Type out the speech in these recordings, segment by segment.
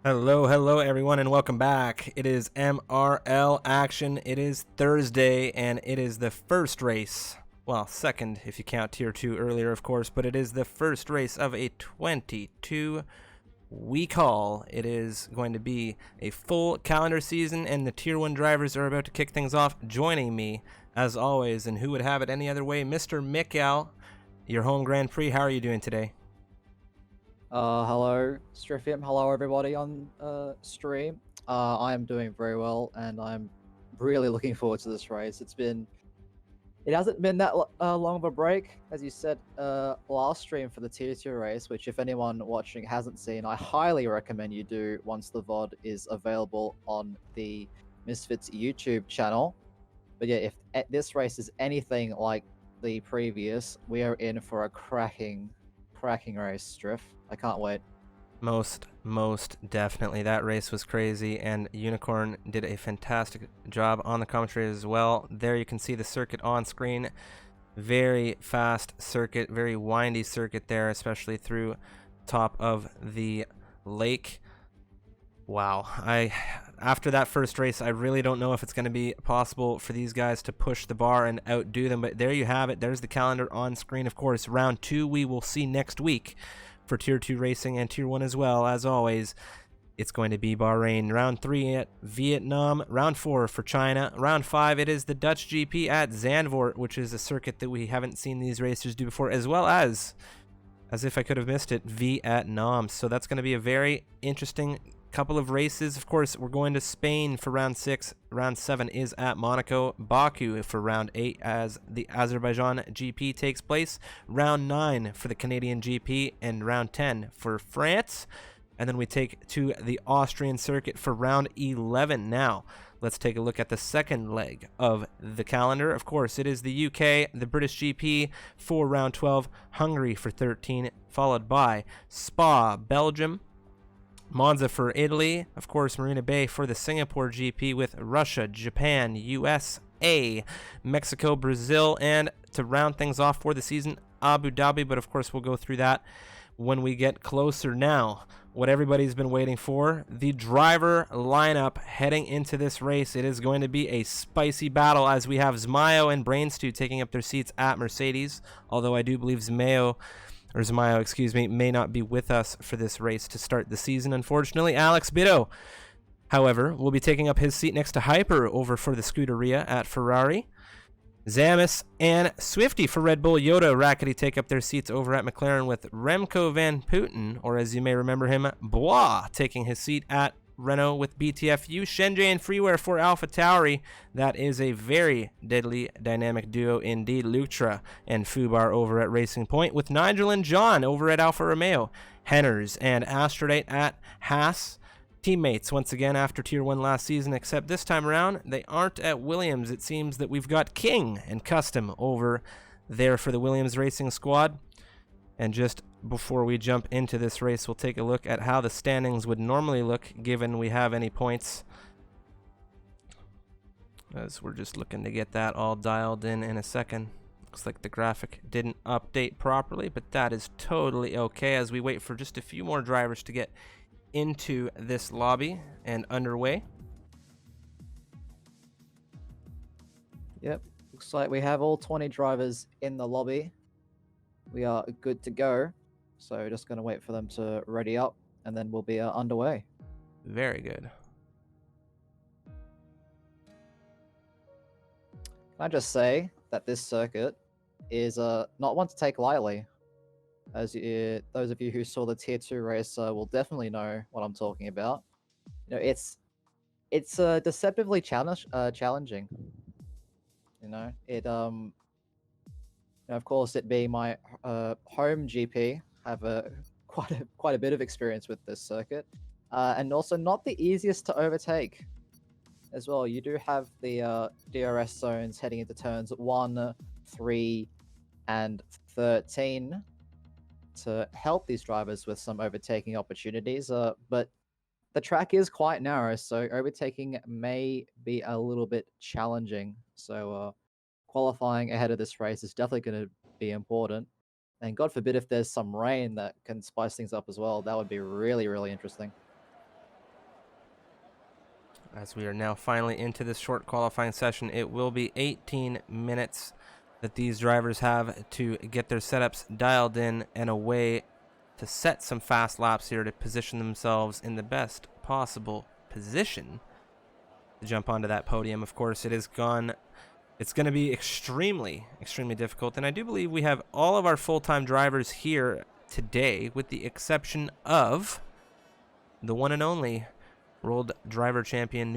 Hello everyone, and welcome back. It is MRL action. It is Thursday, and it is the first race. Well, second if you count Tier 2 earlier, of course, but it is the first race of a 22-week haul. It is going to be a full calendar season, and the Tier 1 drivers are about to kick things off. Joining me, as always, and who would have it any other way, Mr. Mikcow, your home Grand Prix. How are you doing today? Hello, Strifium. Hello, everybody on stream. I am doing very well, and I'm really looking forward to this race. It hasn't been that long of a break, as you said last stream for the Tier 2 race, which if anyone watching hasn't seen, I highly recommend you do once the VOD is available on the Misfits YouTube channel. But yeah, if this race is anything like the previous, we are in for a cracking race, Strif. I can't wait. Most definitely. That race was crazy, and Unicorn did a fantastic job on the commentary as well. There you can see the circuit on screen. Very fast circuit, very windy circuit there, especially through top of the lake. Wow. After that first race, I really don't know if it's going to be possible for these guys to push the bar and outdo them, but there you have it. There's the calendar on screen. Of course, round 2 we will see next week for Tier 2 racing and Tier 1 as well. As always, it's going to be Bahrain. Round 3 at Vietnam. Round 4 for China. Round 5, it is the Dutch GP at Zandvoort, which is a circuit that we haven't seen these racers do before, as well as if I could have missed it, Vietnam. So that's going to be a very interesting couple of races. Of course, we're going to Spain for round 6. Round 7 is at Monaco. Baku for round 8 as the Azerbaijan GP takes place. Round 9 for the Canadian GP, and round 10 for France. And then we take to the Austrian circuit for round 11. Now, let's take a look at the second leg of the calendar. Of course, it is the UK, the British GP for round 12, Hungary for 13, followed by Spa, Belgium, Monza for Italy, of course Marina Bay for the Singapore GP, with Russia, Japan, USA, Mexico, Brazil, and to round things off for the season, Abu Dhabi. But of course we'll go through that when we get closer. Now, what everybody's been waiting for, the driver lineup heading into this race. It is going to be a spicy battle, as we have Zmayo and Brainstew taking up their seats at Mercedes, although I do believe Zmayo, may not be with us for this race to start the season, unfortunately. Alex Bitto, however, will be taking up his seat next to Hyper over for the Scuderia at Ferrari. Zamis and Swifty for Red Bull Yoda Rackety take up their seats over at McLaren, with Remco van Putten, or as you may remember him, Bois, taking his seat at Renault with BTFU. Shenjay and Freeware for Alpha Tauri. That is a very deadly dynamic duo indeed. Lutra and Fubar over at Racing Point, with Nigel and John over at Alfa Romeo. Henners and Astrodate at Haas. Teammates once again after Tier 1 last season, except this time around they aren't at Williams. It seems that we've got King and Custom over there for the Williams Racing Squad. And just before we jump into this race, we'll take a look at how the standings would normally look, given we have any points, as we're just looking to get that all dialed in a second. Looks like the graphic didn't update properly, but that is totally okay as we wait for just a few more drivers to get into this lobby and underway. Yep, looks like we have all 20 drivers in the lobby. We are good to go, so just going to wait for them to ready up, and then we'll be underway. Very good. Can I just say that this circuit is not one to take lightly. As those of you who saw the Tier 2 race will definitely know what I'm talking about. You know, it's deceptively challenging. You know, of course, it being my home GP, I have quite a bit of experience with this circuit, and also not the easiest to overtake as well. You do have the DRS zones heading into turns 1, 3, and 13 to help these drivers with some overtaking opportunities, but the track is quite narrow, so overtaking may be a little bit challenging. So qualifying ahead of this race is definitely going to be important. And God forbid if there's some rain that can spice things up as well. That would be really, really interesting. as we are now finally into this short qualifying session. It will be 18 minutes that these drivers have to get their setups dialed in and away to set some fast laps here to position themselves in the best possible position to jump onto that podium. Of course, it's going to be extremely difficult, and I do believe we have all of our full-time drivers here today, with the exception of the one and only World Driver Champion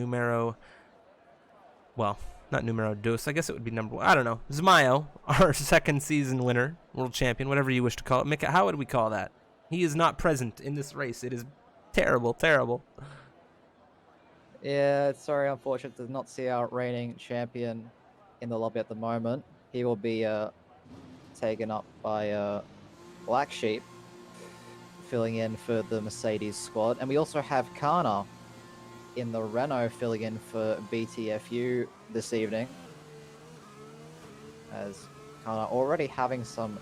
not numero dos, I guess it would be number one. I don't know. Zmayo, our second season winner, world champion, whatever you wish to call it. Mikcow, how would we call that? He is not present in this race. It is terrible. Yeah, it's very unfortunate to not see our reigning champion in the lobby at the moment. He will be taken up by Black Sheep, filling in for the Mercedes squad. And we also have Kana in the Renault filling in for BTFU this evening, as Kana already having some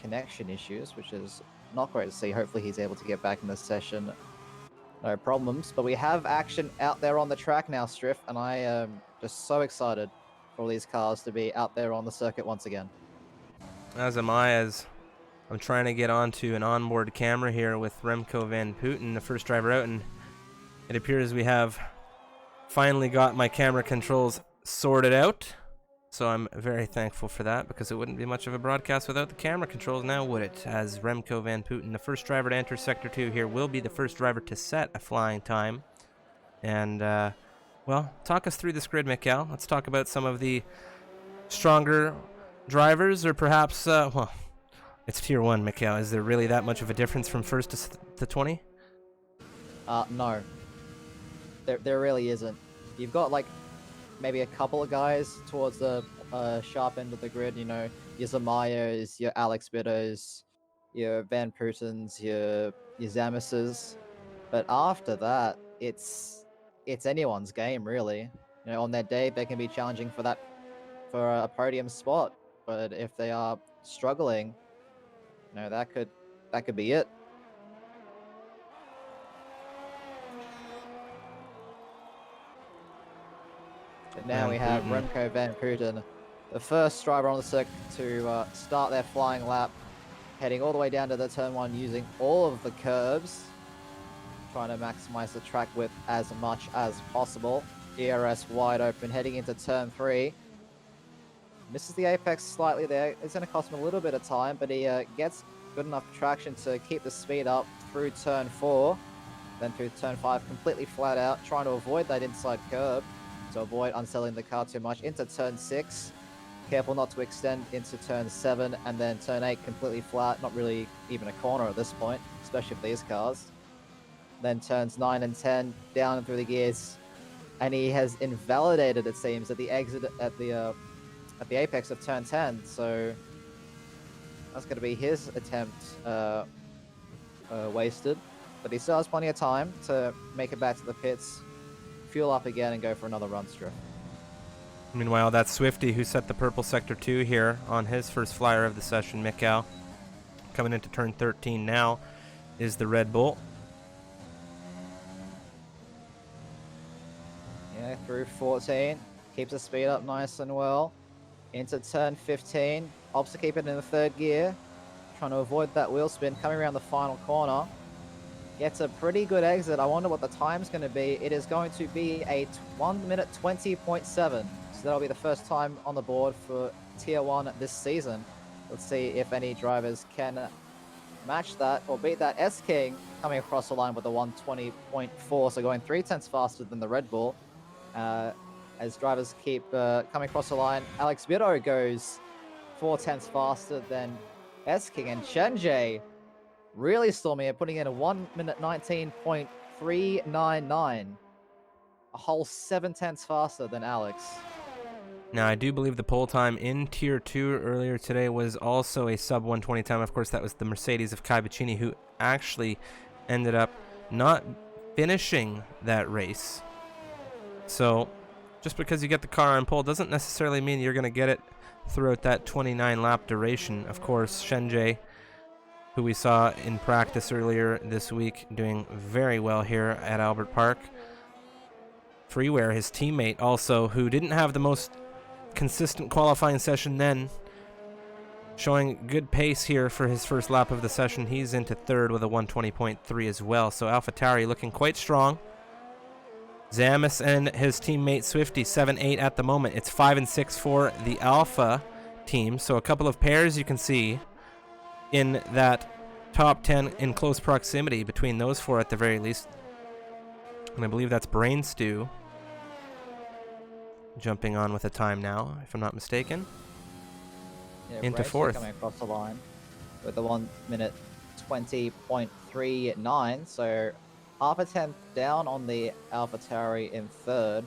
connection issues, which is not great to see. Hopefully he's able to get back in the session, no problems. But we have action out there on the track now, Striff, and I am just so excited for all these cars to be out there on the circuit once again. As am I, as I'm trying to get onto an onboard camera here with Remco Van Putten, the first driver out, and it appears we have finally got my camera controls sorted out. So I'm very thankful for that, because it wouldn't be much of a broadcast without the camera controls now, would it? As Remco Van Putten, the first driver to enter Sector 2 here, will be the first driver to set a flying time. And, well, talk us through this grid, Mikcow. Let's talk about some of the stronger drivers, or perhaps, well, it's Tier 1, Mikcow. Is there really that much of a difference from first to 20? No. There really isn't. You've got, like, maybe a couple of guys towards the sharp end of the grid, you know, your Zamayos, your Alex Bittos, your Van Putens, your Zamises. But after that, it's anyone's game, really. You know, on their day, they can be challenging for a podium spot. But if they are struggling, you know, that could be it. But now we have Remco Van Putten, the first driver on the circuit to start their flying lap, heading all the way down to the turn 1 using all of the curves, trying to maximize the track width as much as possible. DRS wide open, heading into turn 3. Misses the apex slightly there. It's going to cost him a little bit of time, but he gets good enough traction to keep the speed up through turn 4. Then through turn 5, completely flat out, trying to avoid that inside curb, to avoid unsettling the car too much. Into turn 6, careful not to extend into turn 7, and then turn 8 completely flat, not really even a corner at this point, especially for these cars. Then turns 9 and 10, down and through the gears, and he has invalidated, it seems, at the exit at the apex of turn 10, so that's going to be his attempt wasted. But he still has plenty of time to make it back to the pits, fuel up again, and go for another run strip. Meanwhile, that's Swifty, who set the purple Sector 2 here on his first flyer of the session, Mikcow. Coming into turn 13 now is the Red Bull. Yeah, through 14. Keeps the speed up nice and well. Into turn 15. Opts to keep it in the 3rd gear. Trying to avoid that wheel spin. Coming around the final corner. Gets a pretty good exit. I wonder what the time's going to be. It is going to be a 1 minute 20.7. So that'll be the first time on the board for Tier 1 this season. Let's see if any drivers can match that or beat that. S-King coming across the line with a 120.4. So going 0.3 faster than the Red Bull. As drivers keep coming across the line, Alex Bitto goes 0.4 faster than S-King, and Shenjie really storming it, putting in a 1 minute 19.399. A whole 0.7 faster than Alex. Now, I do believe the pole time in Tier 2 earlier today was also a sub 120 time. Of course, that was the Mercedes of Kai Bacchini, who actually ended up not finishing that race. So, just because you get the car on pole doesn't necessarily mean you're going to get it throughout that 29 lap duration. Of course, Shenjie, who we saw in practice earlier this week, doing very well here at Albert Park. Freeware, his teammate, also, who didn't have the most consistent qualifying session then, showing good pace here for his first lap of the session. He's into third with a 120.3 as well. So AlphaTauri looking quite strong. Zamis and his teammate Swifty 7-8 at the moment. It's 5 and 6 for the Alpha team. So a couple of pairs you can see in that top 10 in close proximity between those four at the very least. And I believe that's Brain Stew jumping on with a time now, if I'm not mistaken. Yeah, Into Brace fourth. coming across the line with a 1 minute 20.39, so half a tenth down on the AlphaTauri in third,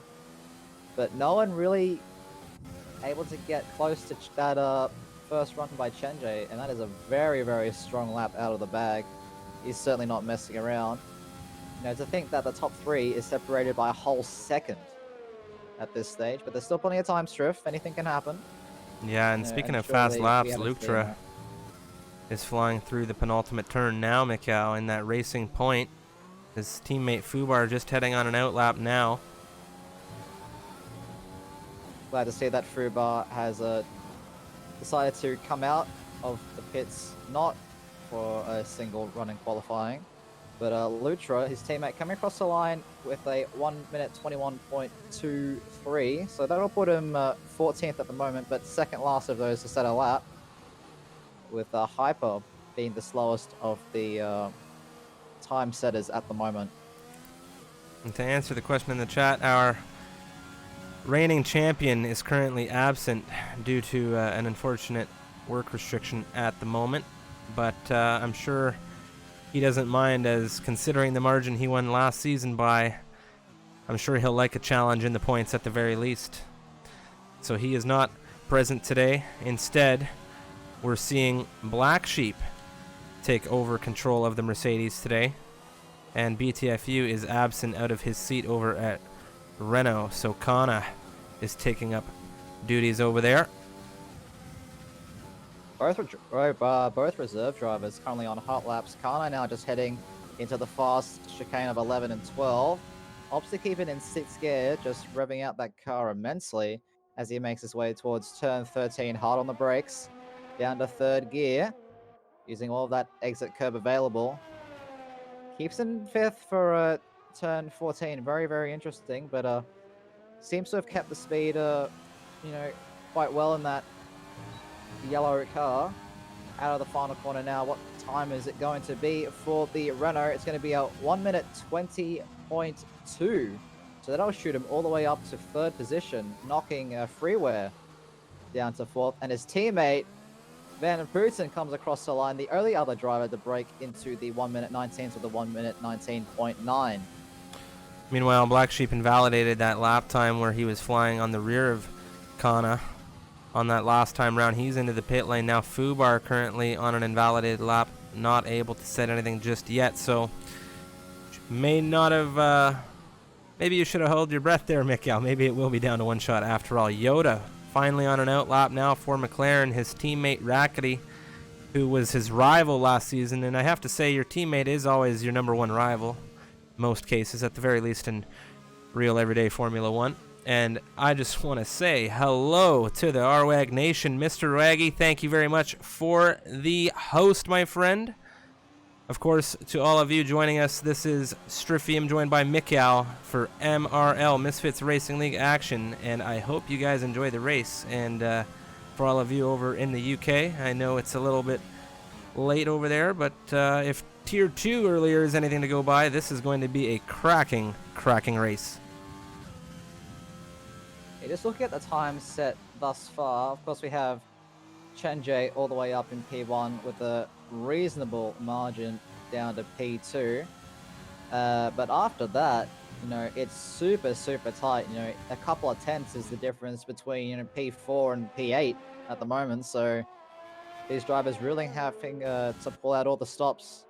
but no one really able to get close to that first run by Chenjay, and that is a very, very strong lap out of the bag. He's certainly not messing around. You know, to think that the top three is separated by a whole second at this stage, but there's still plenty of time, Strif. Anything can happen. Yeah, and speaking of fast surely laps, we haven't seen Lutra that. is flying through the penultimate turn now, Mikcow, in that racing point. His teammate Fubar just heading on an outlap now. Glad to see that Fubar has decided to come out of the pits, not for a single run in qualifying, but Lutra, his teammate, coming across the line with a 1 minute 21.23, so that'll put him 14th at the moment, but second last of those to set a lap, with Hyper being the slowest of the time setters at the moment. And to answer the question in the chat, our reigning champion is currently absent due to an unfortunate work restriction at the moment, but I'm sure he doesn't mind, as considering the margin he won last season by, I'm sure he'll like a challenge in the points at the very least. So he is not present today. Instead, we're seeing Black Sheep take over control of the Mercedes today, and BTFU is absent out of his seat over at Renault, so Kana is taking up duties over there. Both reserve drivers currently on hot laps. Kana now just heading into the fast chicane of 11 and 12. Opts to keep it in 6th gear, just revving out that car immensely as he makes his way towards turn 13, hard on the brakes, down to 3rd gear, using all of that exit curb available. Keeps in 5th for turn 14. Very, very interesting, but seems to have kept the speed, quite well in that yellow car. Out of the final corner now. What time is it going to be for the Renault? It's going to be a 1 minute 20.2. So that'll shoot him all the way up to 3rd position, knocking Freeware down to 4th. And his teammate, Van Putten, comes across the line, the only other driver to break into the 1 minute 19s with a 1 minute 19.9. Meanwhile, Black Sheep invalidated that lap time where he was flying on the rear of Kana on that last time round. He's into the pit lane now. Fubar currently on an invalidated lap, not able to set anything just yet, so may not have maybe you should have held your breath there, Mikcow. Maybe it will be down to one shot after all. Yoda finally on an outlap now for McLaren, his teammate Rackety, who was his rival last season, and I have to say your teammate is always your number one rival, most cases, at the very least in real everyday Formula 1. And I just want to say hello to the RWAG Nation. Mr. Waggy, thank you very much for the host, my friend. Of course, to all of you joining us, this is Strifium, joined by Mikcow for MRL, Misfits Racing League action. And I hope you guys enjoy the race. And for all of you over in the UK, I know it's a little bit late over there, but if Tier 2 earlier is anything to go by, this is going to be a cracking race. Just looking at the time set thus far, of course we have Chenjay all the way up in P1 with a reasonable margin down to P2. But after that, it's super tight. A couple of tenths is the difference between P4 and P8 at the moment. So these drivers really having to pull out all the stops,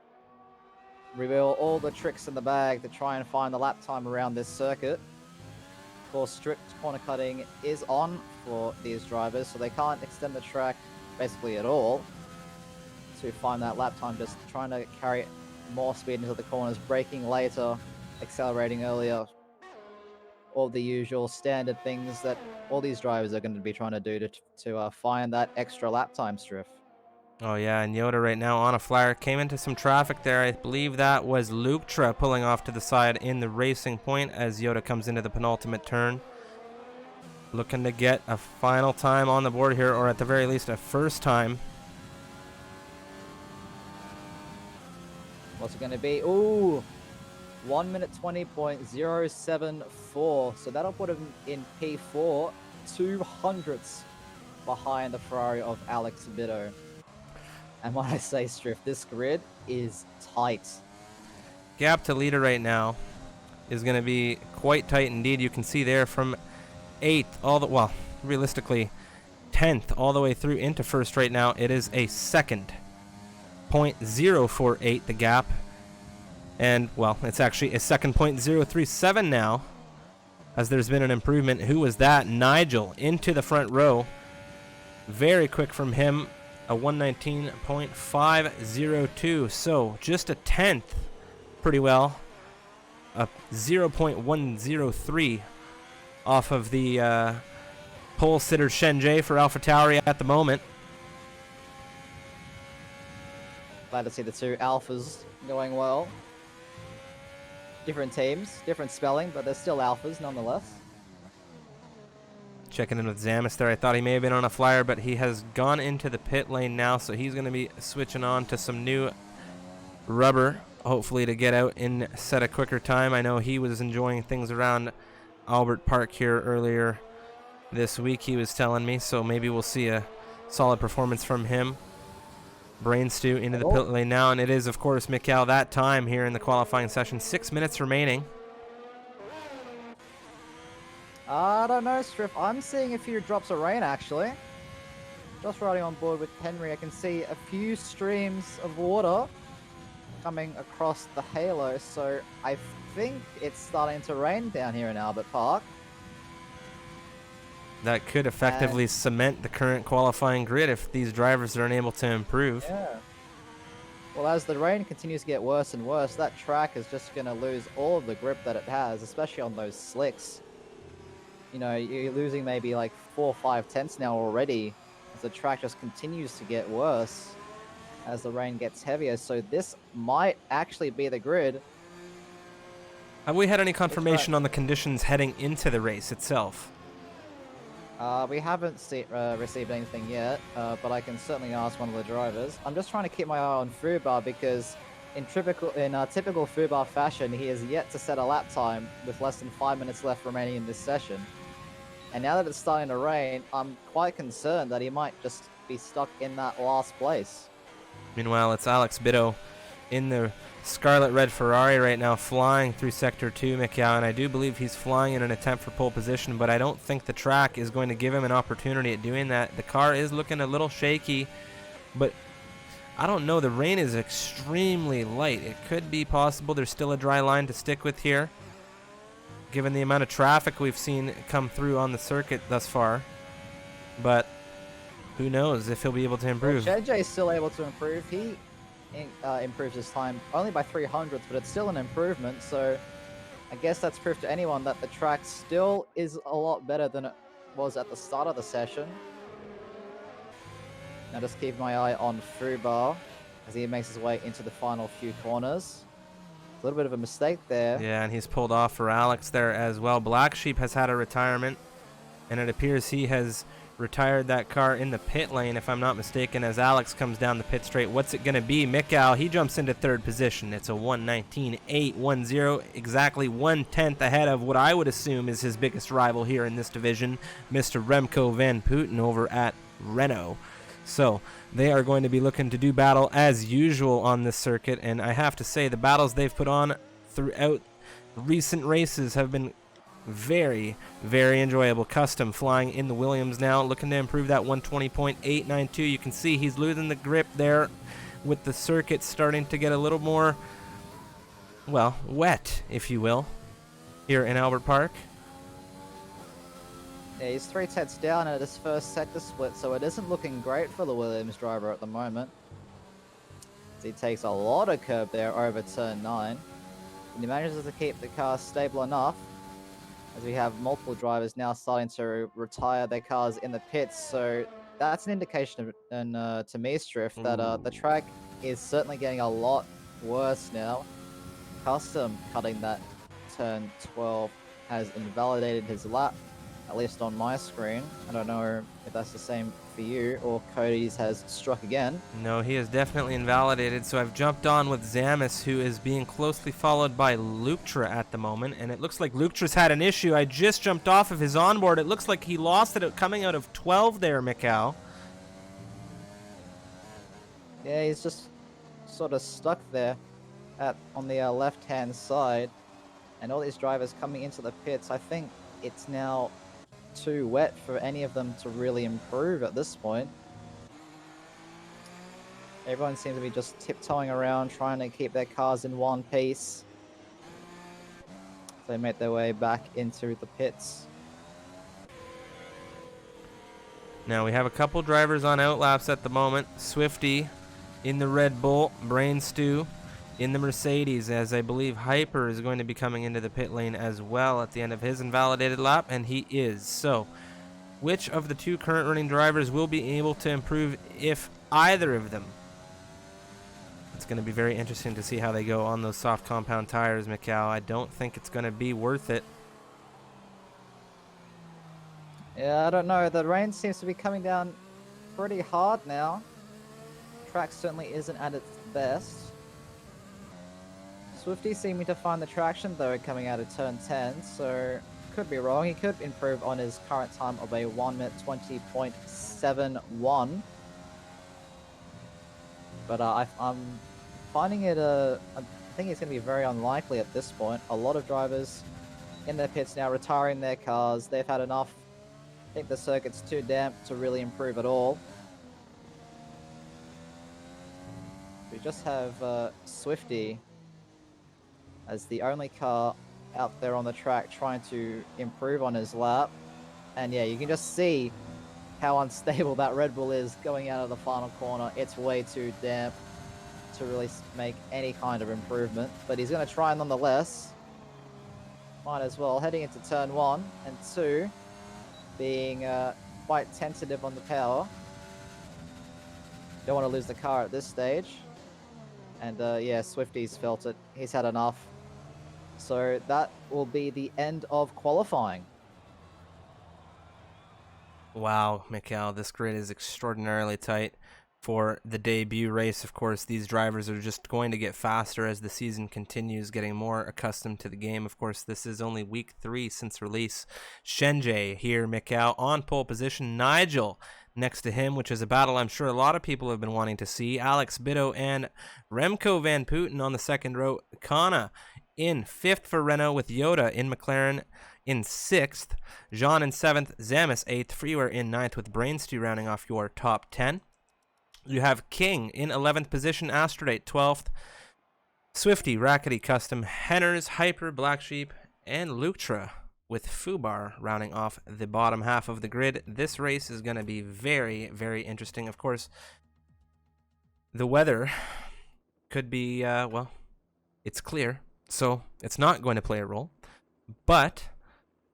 reveal all the tricks in the bag to try and find the lap time around this circuit. Of course, strict corner cutting is on for these drivers, so they can't extend the track basically at all to find that lap time, just trying to carry more speed into the corners, braking later, accelerating earlier. all the usual standard things that all these drivers are going to be trying to do to find that extra lap time, Striff. Oh yeah, and Yoda right now on a flyer came into some traffic there. I believe that was Luktra pulling off to the side in the racing point as Yoda comes into the penultimate turn. Looking to get a final time on the board here, or at the very least a first time. What's it going to be? Ooh, 1 minute 20.074. So that'll put him in P4, 200ths behind the Ferrari of Alex Bitto. And when I say, Striff, this grid is tight. Gap to leader right now is going to be quite tight indeed. You can see there from 8th well, realistically 10th all the way through into first right now. It is a second. 0.048 the gap. And, well, it's actually a second 0.037 now, as there's been an improvement. Who was that? Nigel into the front row. Very quick from him. A 119.502. So just a tenth, pretty well. A 0.103 off of the pole sitter Shenjie for AlphaTauri at the moment. Glad to see the two alphas going well. Different teams, different spelling, but they're still alphas nonetheless. Checking in with Zamis there. I thought he may have been on a flyer, but he has gone into the pit lane now, so he's going to be switching on to some new rubber, hopefully to get out and set a quicker time. I know he was enjoying things around Albert Park here earlier this week, he was telling me, so maybe we'll see a solid performance from him. Brain stew into the pit lane now, and it is, of course, Mikcow that time here in the qualifying session. 6 minutes remaining. I don't know, Striff. I'm seeing a few drops of rain, actually. Just riding on board with Henry, I can see a few streams of water coming across the halo, so I think it's starting to rain down here in Albert Park. That could effectively cement the current qualifying grid if these drivers are unable to improve. Yeah. Well, as the rain continues to get worse and worse, that track is just going to lose all of the grip that it has, especially on those slicks. You know, you're losing maybe like 4 or 5 tenths now already as the track just continues to get worse as the rain gets heavier. So this might actually be the grid. Have we had any confirmation on the conditions heading into the race itself? We haven't received anything yet, but I can certainly ask one of the drivers. I'm just trying to keep my eye on Fubar because in typical Fubar fashion, he has yet to set a lap time with less than 5 minutes left remaining in this session. And now that it's starting to rain, I'm quite concerned that he might just be stuck in that last place. Meanwhile, it's Alex Bitto in the Scarlet Red Ferrari right now, flying through Sector 2, Mikcow, and I do believe he's flying in an attempt for pole position, but I don't think the track is going to give him an opportunity at doing that. The car is looking a little shaky, but I don't know. The rain is extremely light. It could be possible there's still a dry line to stick with here, given the amount of traffic we've seen come through on the circuit thus far, but who knows if he'll be able to improve. Well, JJ is still able to improve. He improves his time only by 300ths, but it's still an improvement, so I guess that's proof to anyone that the track still is a lot better than it was at the start of the session. Now just keep my eye on Fubar as he makes his way into the final few corners. A little bit of a mistake there. Yeah, and he's pulled off for Alex there as well. Black Sheep has had a retirement, and it appears he has retired that car in the pit lane, if I'm not mistaken, as Alex comes down the pit straight. What's it going to be? Mikcow, he jumps into third position. It's a 119.810, exactly 1/10 ahead of what I would assume is his biggest rival here in this division, Mr. Remco Van Putten over at Renault. So they are going to be looking to do battle as usual on this circuit, and I have to say the battles they've put on throughout recent races have been very, very enjoyable. Custom flying in the Williams now, looking to improve that 120.892. You can see he's losing the grip there with the circuit starting to get a little more, well, wet, if you will, here in Albert Park. Yeah, he's 3 tenths down at his first sector split, so it isn't looking great for the Williams driver at the moment. He takes a lot of curb there over turn 9. And he manages to keep the car stable enough as we have multiple drivers now starting to retire their cars in the pits. So that's an indication of, and to me, Striff, that the track is certainly getting a lot worse now. Custom cutting that turn 12 has invalidated his lap, at least on my screen. I don't know if that's the same for you, or Cody's has struck again. No, he is definitely invalidated, so I've jumped on with Zamis, who is being closely followed by Luktra at the moment, and it looks like Luktra's had an issue. I just jumped off of his onboard. It looks like he lost it coming out of 12 there, Mikcow. Yeah, he's just sort of stuck there on the left-hand side, and all these drivers coming into the pits. I think it's now too wet for any of them to really improve at this point. Everyone seems to be just tiptoeing around, trying to keep their cars in one piece. So they make their way back into the pits. Now we have a couple drivers on outlaps at the moment. Swifty in the Red Bull, Brain Stew in the Mercedes, as I believe Hyper is going to be coming into the pit lane as well at the end of his invalidated lap, and he is. So, which of the two current running drivers will be able to improve, if either of them? It's going to be very interesting to see how they go on those soft compound tires, Mikcow. I don't think it's going to be worth it. Yeah, I don't know. The rain seems to be coming down pretty hard now. Track certainly isn't at its best. Swifty seeming to find the traction though coming out of turn 10, so could be wrong. He could improve on his current time of a 1 minute 20.71. But I'm finding it I think it's going to be very unlikely at this point. A lot of drivers in their pits now retiring their cars. They've had enough. I think the circuit's too damp to really improve at all. We just have Swifty as the only car out there on the track trying to improve on his lap. And yeah, you can just see how unstable that Red Bull is going out of the final corner. It's way too damp to really make any kind of improvement, but he's going to try nonetheless. Might as well. Heading into turn 1 and 2, being quite tentative on the power. Don't want to lose the car at this stage. And yeah, Swifty's felt it. He's had enough. So that will be the end of qualifying. Wow, Mikcow, this grid is extraordinarily tight for the debut race. Of course, these drivers are just going to get faster as the season continues, getting more accustomed to the game. Of course, this is only week 3 since release. Shenjay here, Mikcow, on pole position. Nigel next to him, which is a battle I'm sure a lot of people have been wanting to see. Alex Bitto and Remco Van Putten on the second row. Kana in 5th for Renault, with Yoda in McLaren in 6th. Jean in 7th. Zamis 8th. Freeware in 9th, with Brainstew rounding off your top 10. You have King in 11th position. Astrodate 12th. Swifty, Rackety Custom, Henners, Hyper, Black Sheep, and Luktra, with Fubar rounding off the bottom half of the grid. This race is going to be very, very interesting. Of course, the weather could be, well, it's clear, so it's not going to play a role. But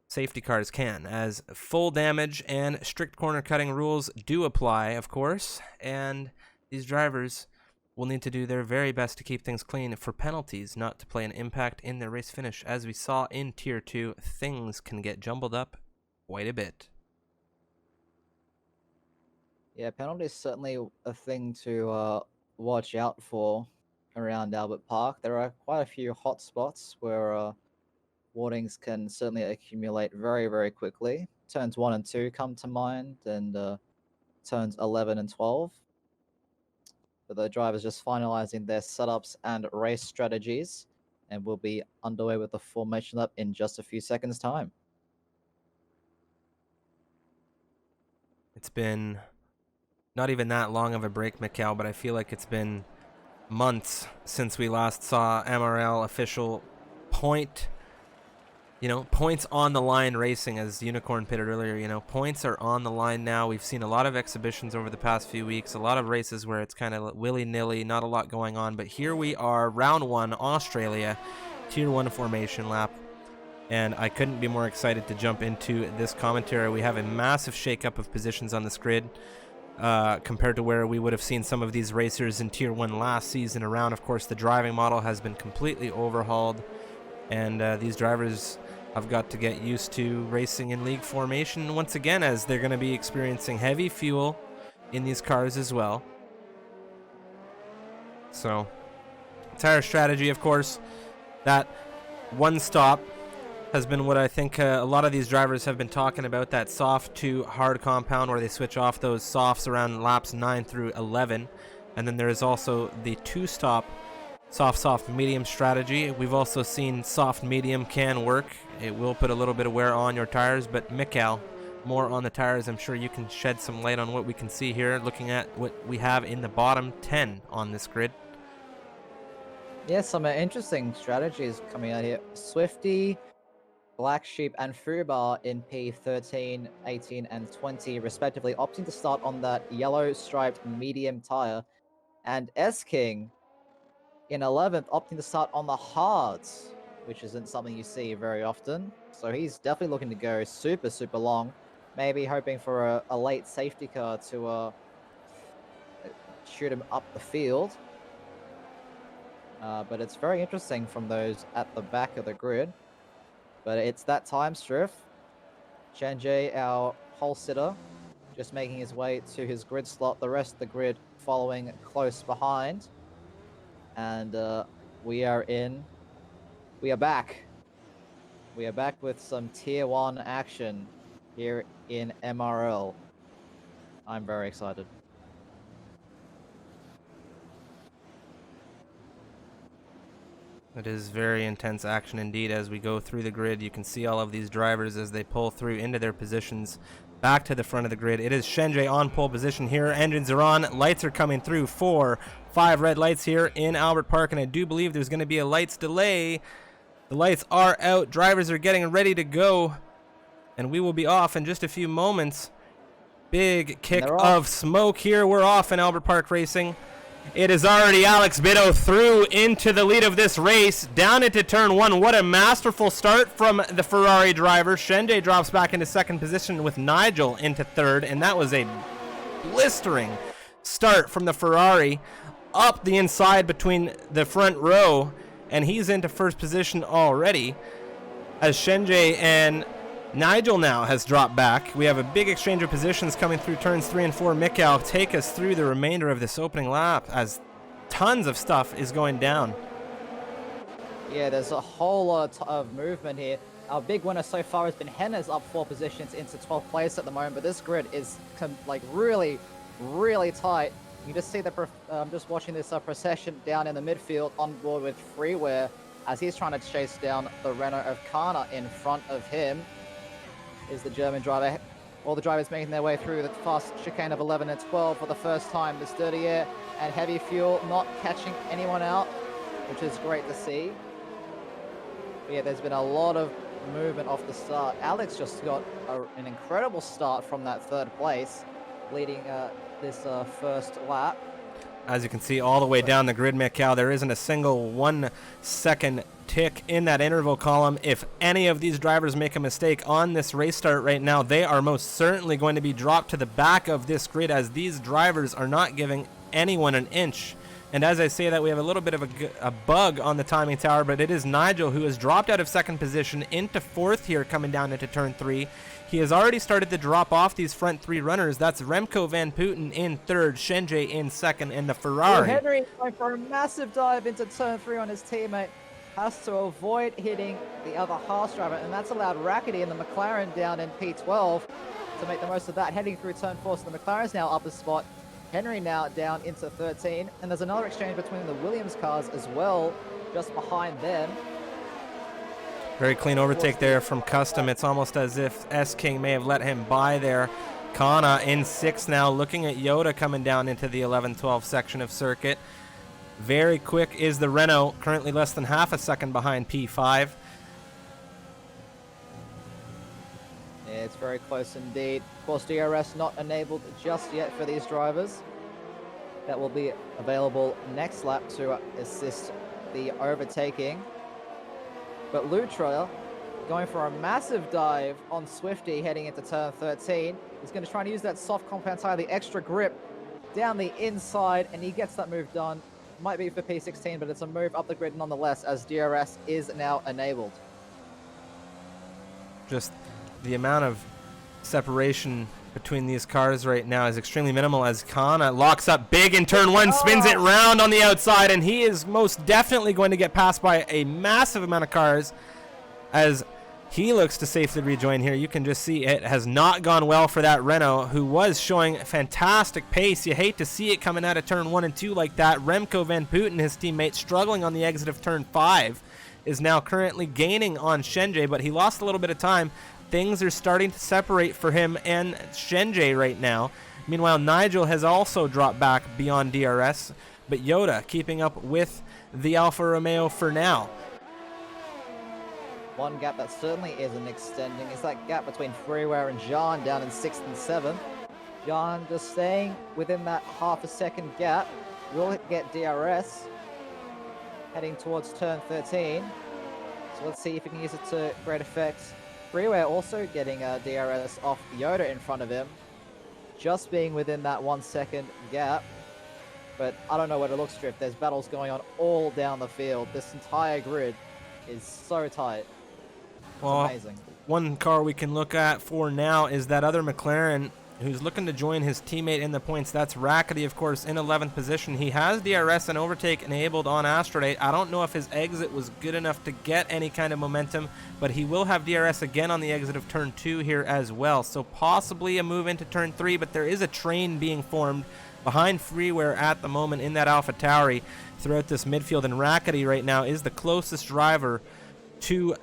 safety cars can, as full damage and strict corner cutting rules do apply, of course. And these drivers will need to do their very best to keep things clean for penalties not to play an impact in their race finish. As we saw in Tier 2, things can get jumbled up quite a bit. Yeah, penalties certainly a thing to watch out for around Albert Park. There are quite a few hot spots where warnings can certainly accumulate very, very quickly. Turns 1 and 2 come to mind, and turns 11 and 12. But the drivers just finalizing their setups and race strategies, and we'll be underway with the formation lap in just a few seconds' time. It's been not even that long of a break, Mikcow, but I feel like it's been months since we last saw MRL official points on the line racing, as Unicorn pitted earlier. Points are on the line now. We've seen a lot of exhibitions over the past few weeks, a lot of races where it's kind of willy-nilly, not a lot going on. But here we are, round 1, Australia, Tier 1 formation lap. and I couldn't be more excited to jump into this commentary. We have a massive shakeup of positions on this grid compared to where we would have seen some of these racers in Tier 1 last season around. Of course, the driving model has been completely overhauled, and these drivers have got to get used to racing in league formation once again, as they're going to be experiencing heavy fuel in these cars as well. So, tire strategy, of course, that one stop has been what I think a lot of these drivers have been talking about, that soft to hard compound where they switch off those softs around laps 9 through 11. And then there is also the two-stop soft medium strategy. We've also seen soft medium can work. It will put a little bit of wear on your tires, but Mikcow, more on the tires. I'm sure you can shed some light on what we can see here, looking at what we have in the bottom 10 on this grid. Yeah, some interesting strategies coming out here. Swifty, Black Sheep, and Fubar in P13, 18, and 20, respectively, opting to start on that yellow striped medium tire. And S-King in 11th, opting to start on the hards, which isn't something you see very often. So he's definitely looking to go super, super long. Maybe hoping for a late safety car to shoot him up the field. But it's very interesting from those at the back of the grid. But it's that time, Strif. Shenjie, our pole sitter, just making his way to his grid slot. The rest of the grid following close behind. And we are back. We are back with some Tier 1 action here in MRL. I'm very excited. It is very intense action indeed as we go through the grid. You can see all of these drivers as they pull through into their positions back to the front of the grid. It is Shenjie on pole position here. Engines are on. Lights are coming through. 4, 5 red lights here in Albert Park, and I do believe there's going to be a lights delay. The lights are out. Drivers are getting ready to go, and we will be off in just a few moments. Big kick of smoke here. We're off in Albert Park Racing. It is already Alex Bitto through into the lead of this race, down into turn 1. What a masterful start from the Ferrari driver. Shenjie drops back into second position with Nigel into third, and that was a blistering start from the Ferrari up the inside between the front row, and he's into first position already as Shenjie and Nigel now has dropped back. We have a big exchange of positions coming through turns 3 and 4. Mikcow take us through the remainder of this opening lap as tons of stuff is going down. Yeah, there's a whole lot of movement here. Our big winner so far has been Henna's up 4 positions into 12th place at the moment, but this grid is like really, really tight. You just see I'm just watching this procession down in the midfield on board with Freeware as he's trying to chase down the Renault of Kana in front of him. Is the German driver. All the drivers making their way through the fast chicane of 11 and 12 for the first time. This dirty air and heavy fuel not catching anyone out, which is great to see. But yeah, there's been a lot of movement off the start. Alex just got an incredible start from that third place, leading this first lap. As you can see all the way down the grid, Mikcow, there isn't a single 1 second tick in that interval column. If any of these drivers make a mistake on this race start right now, they are most certainly going to be dropped to the back of this grid, as these drivers are not giving anyone an inch. And as I say that, we have a little bit of a bug on the timing tower, but it is Nigel who has dropped out of second position into fourth here coming down into turn 3. He has already started to drop off these front 3 runners. That's Remco Van Putten in third, Shenjie in second, and the Ferrari. Henry going for a massive dive into turn 3 on his teammate. Has to avoid hitting the other Haas driver, and that's allowed Rackety and the McLaren down in P12 to make the most of that. Heading through turn 4, so the McLaren's now up a spot. Henry now down into 13, and there's another exchange between the Williams cars as well, just behind them. Very clean overtake there from Custom. It's almost as if S-King may have let him by there. Kana in 6th now, looking at Yoda coming down into the 11-12 section of circuit. Very quick is the Renault, currently less than half a second behind P5. Yeah, it's very close indeed. Of course, DRS not enabled just yet for these drivers. That will be available next lap to assist the overtaking. But Lutra going for a massive dive on Swifty heading into turn 13. He's going to try and use that soft compound tire, the extra grip down the inside, and he gets that move done. Might be for P16, but it's a move up the grid nonetheless, as DRS is now enabled. Just the amount of separation between these cars right now is extremely minimal, as Kana locks up big in turn 1, spins it round on the outside, and he is most definitely going to get passed by a massive amount of cars as he looks to safely rejoin here. You can just see it has not gone well for that Renault, who was showing fantastic pace. You hate to see it coming out of turn 1 and 2 like that. Remco Van Putten, his teammate, struggling on the exit of turn 5, is now currently gaining on Shenjay, but he lost a little bit of time. Things are starting to separate for him and Shenjay right now. Meanwhile, Nigel has also dropped back beyond DRS, but Yoda keeping up with the Alfa Romeo for now. One gap that certainly isn't extending is that gap between Freeware and Jean down in 6th and 7th. Jean just staying within that half a second gap. Will get DRS heading towards turn 13. So let's see if he can use it to great effect. Freeware also getting a DRS off Yoda in front of him, just being within that 1 second gap. But I don't know what it looks, Strip. There's battles going on all down the field. This entire grid is so tight. It's amazing. One car we can look at for now is that other McLaren who's looking to join his teammate in the points. That's Rackety, of course, in 11th position. He has DRS and overtake enabled on Astrodate. I don't know if his exit was good enough to get any kind of momentum, but he will have DRS again on the exit of turn 2 here as well. So possibly a move into turn 3, but there is a train being formed behind Freeware at the moment in that AlphaTauri throughout this midfield, and Rackety right now is the closest driver to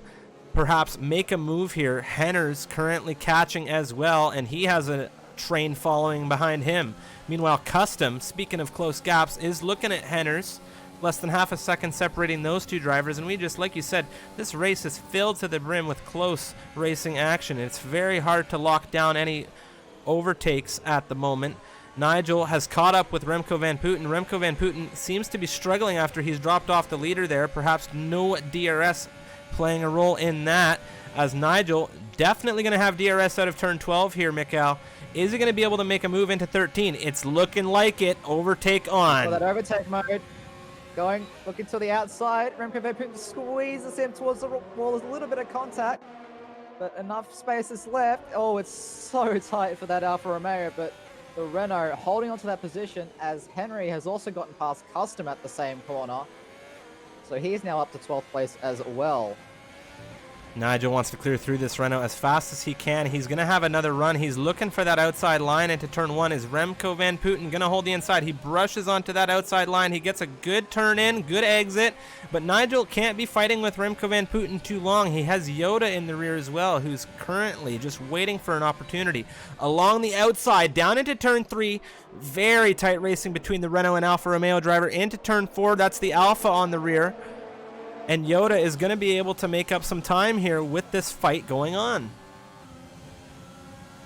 perhaps make a move here. Henner's currently catching as well, and he has a train following behind him. Meanwhile, Custom, speaking of close gaps, is looking at Henner's. Less than half a second separating those two drivers, and we just, like you said, this race is filled to the brim with close racing action. It's very hard to lock down any overtakes at the moment. Nigel has caught up with Remco Van Putten. Remco Van Putten seems to be struggling after he's dropped off the leader there. Perhaps no DRS playing a role in that, as Nigel definitely going to have DRS out of turn 12 here, Mikcow. Is he going to be able to make a move into 13? It's looking like it. Overtake on. For that overtake mode, looking to the outside. Remco Van Putten squeezes him towards the wall. There's a little bit of contact, but enough space is left. Oh, it's so tight for that Alfa Romeo, but the Renault holding onto that position, as Henry has also gotten past Custom at the same corner. So he's now up to 12th place as well. Nigel wants to clear through this Renault as fast as he can. He's going to have another run. He's looking for that outside line into turn 1. Is Remco Van Putten going to hold the inside? He brushes onto that outside line. He gets a good turn in, good exit. But Nigel can't be fighting with Remco Van Putten too long. He has Yoda in the rear as well, who's currently just waiting for an opportunity. Along the outside, down into turn 3. Very tight racing between the Renault and Alfa Romeo driver. Into turn 4, that's the Alfa on the rear. And Yoda is going to be able to make up some time here with this fight going on.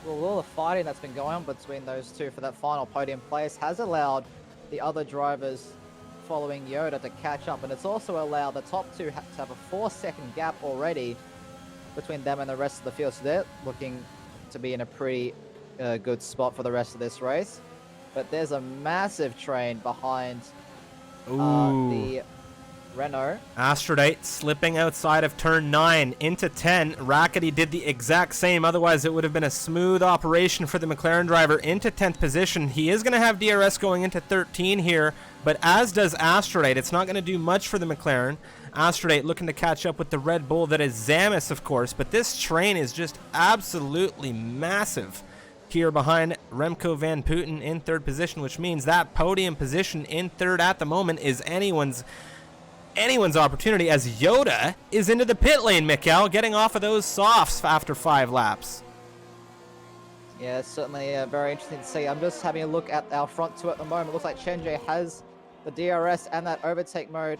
Well, all the fighting that's been going on between those two for that final podium place has allowed the other drivers following Yoda to catch up. And it's also allowed the top two to have a 4-second gap already between them and the rest of the field. So they're looking to be in a pretty good spot for the rest of this race. But there's a massive train behind the Renault. Astrodite slipping outside of turn 9 into 10. Rackety did the exact same. Otherwise, it would have been a smooth operation for the McLaren driver into 10th position. He is going to have DRS going into 13 here, but as does Astrodite. It's not going to do much for the McLaren. Astrodite looking to catch up with the Red Bull that is Zamis, of course, but this train is just absolutely massive here behind Remco Van Putten in 3rd position, which means that podium position in 3rd at the moment is anyone's opportunity, as Yoda is into the pit lane, Mikkel, getting off of those softs after 5 laps. Yeah, it's certainly very interesting to see. I'm just having a look at our front two at the moment. Looks like Shenjay has the DRS and that overtake mode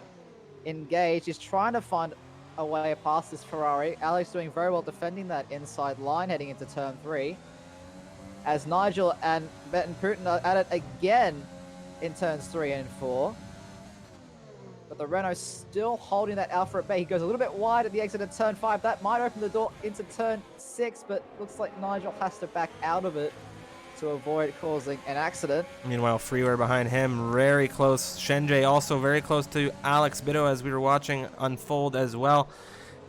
engaged. He's trying to find a way past this Ferrari. Alex doing very well defending that inside line heading into turn 3. As Nigel and Van Putten are at it again in turns 3 and 4. But the Renault's still holding that Alpha at bay. He goes a little bit wide at the exit of turn 5. That might open the door into turn 6, but looks like Nigel has to back out of it to avoid causing an accident. Meanwhile, Freeware behind him, very close. Shenjay also very close to Alex Bitto as we were watching unfold as well.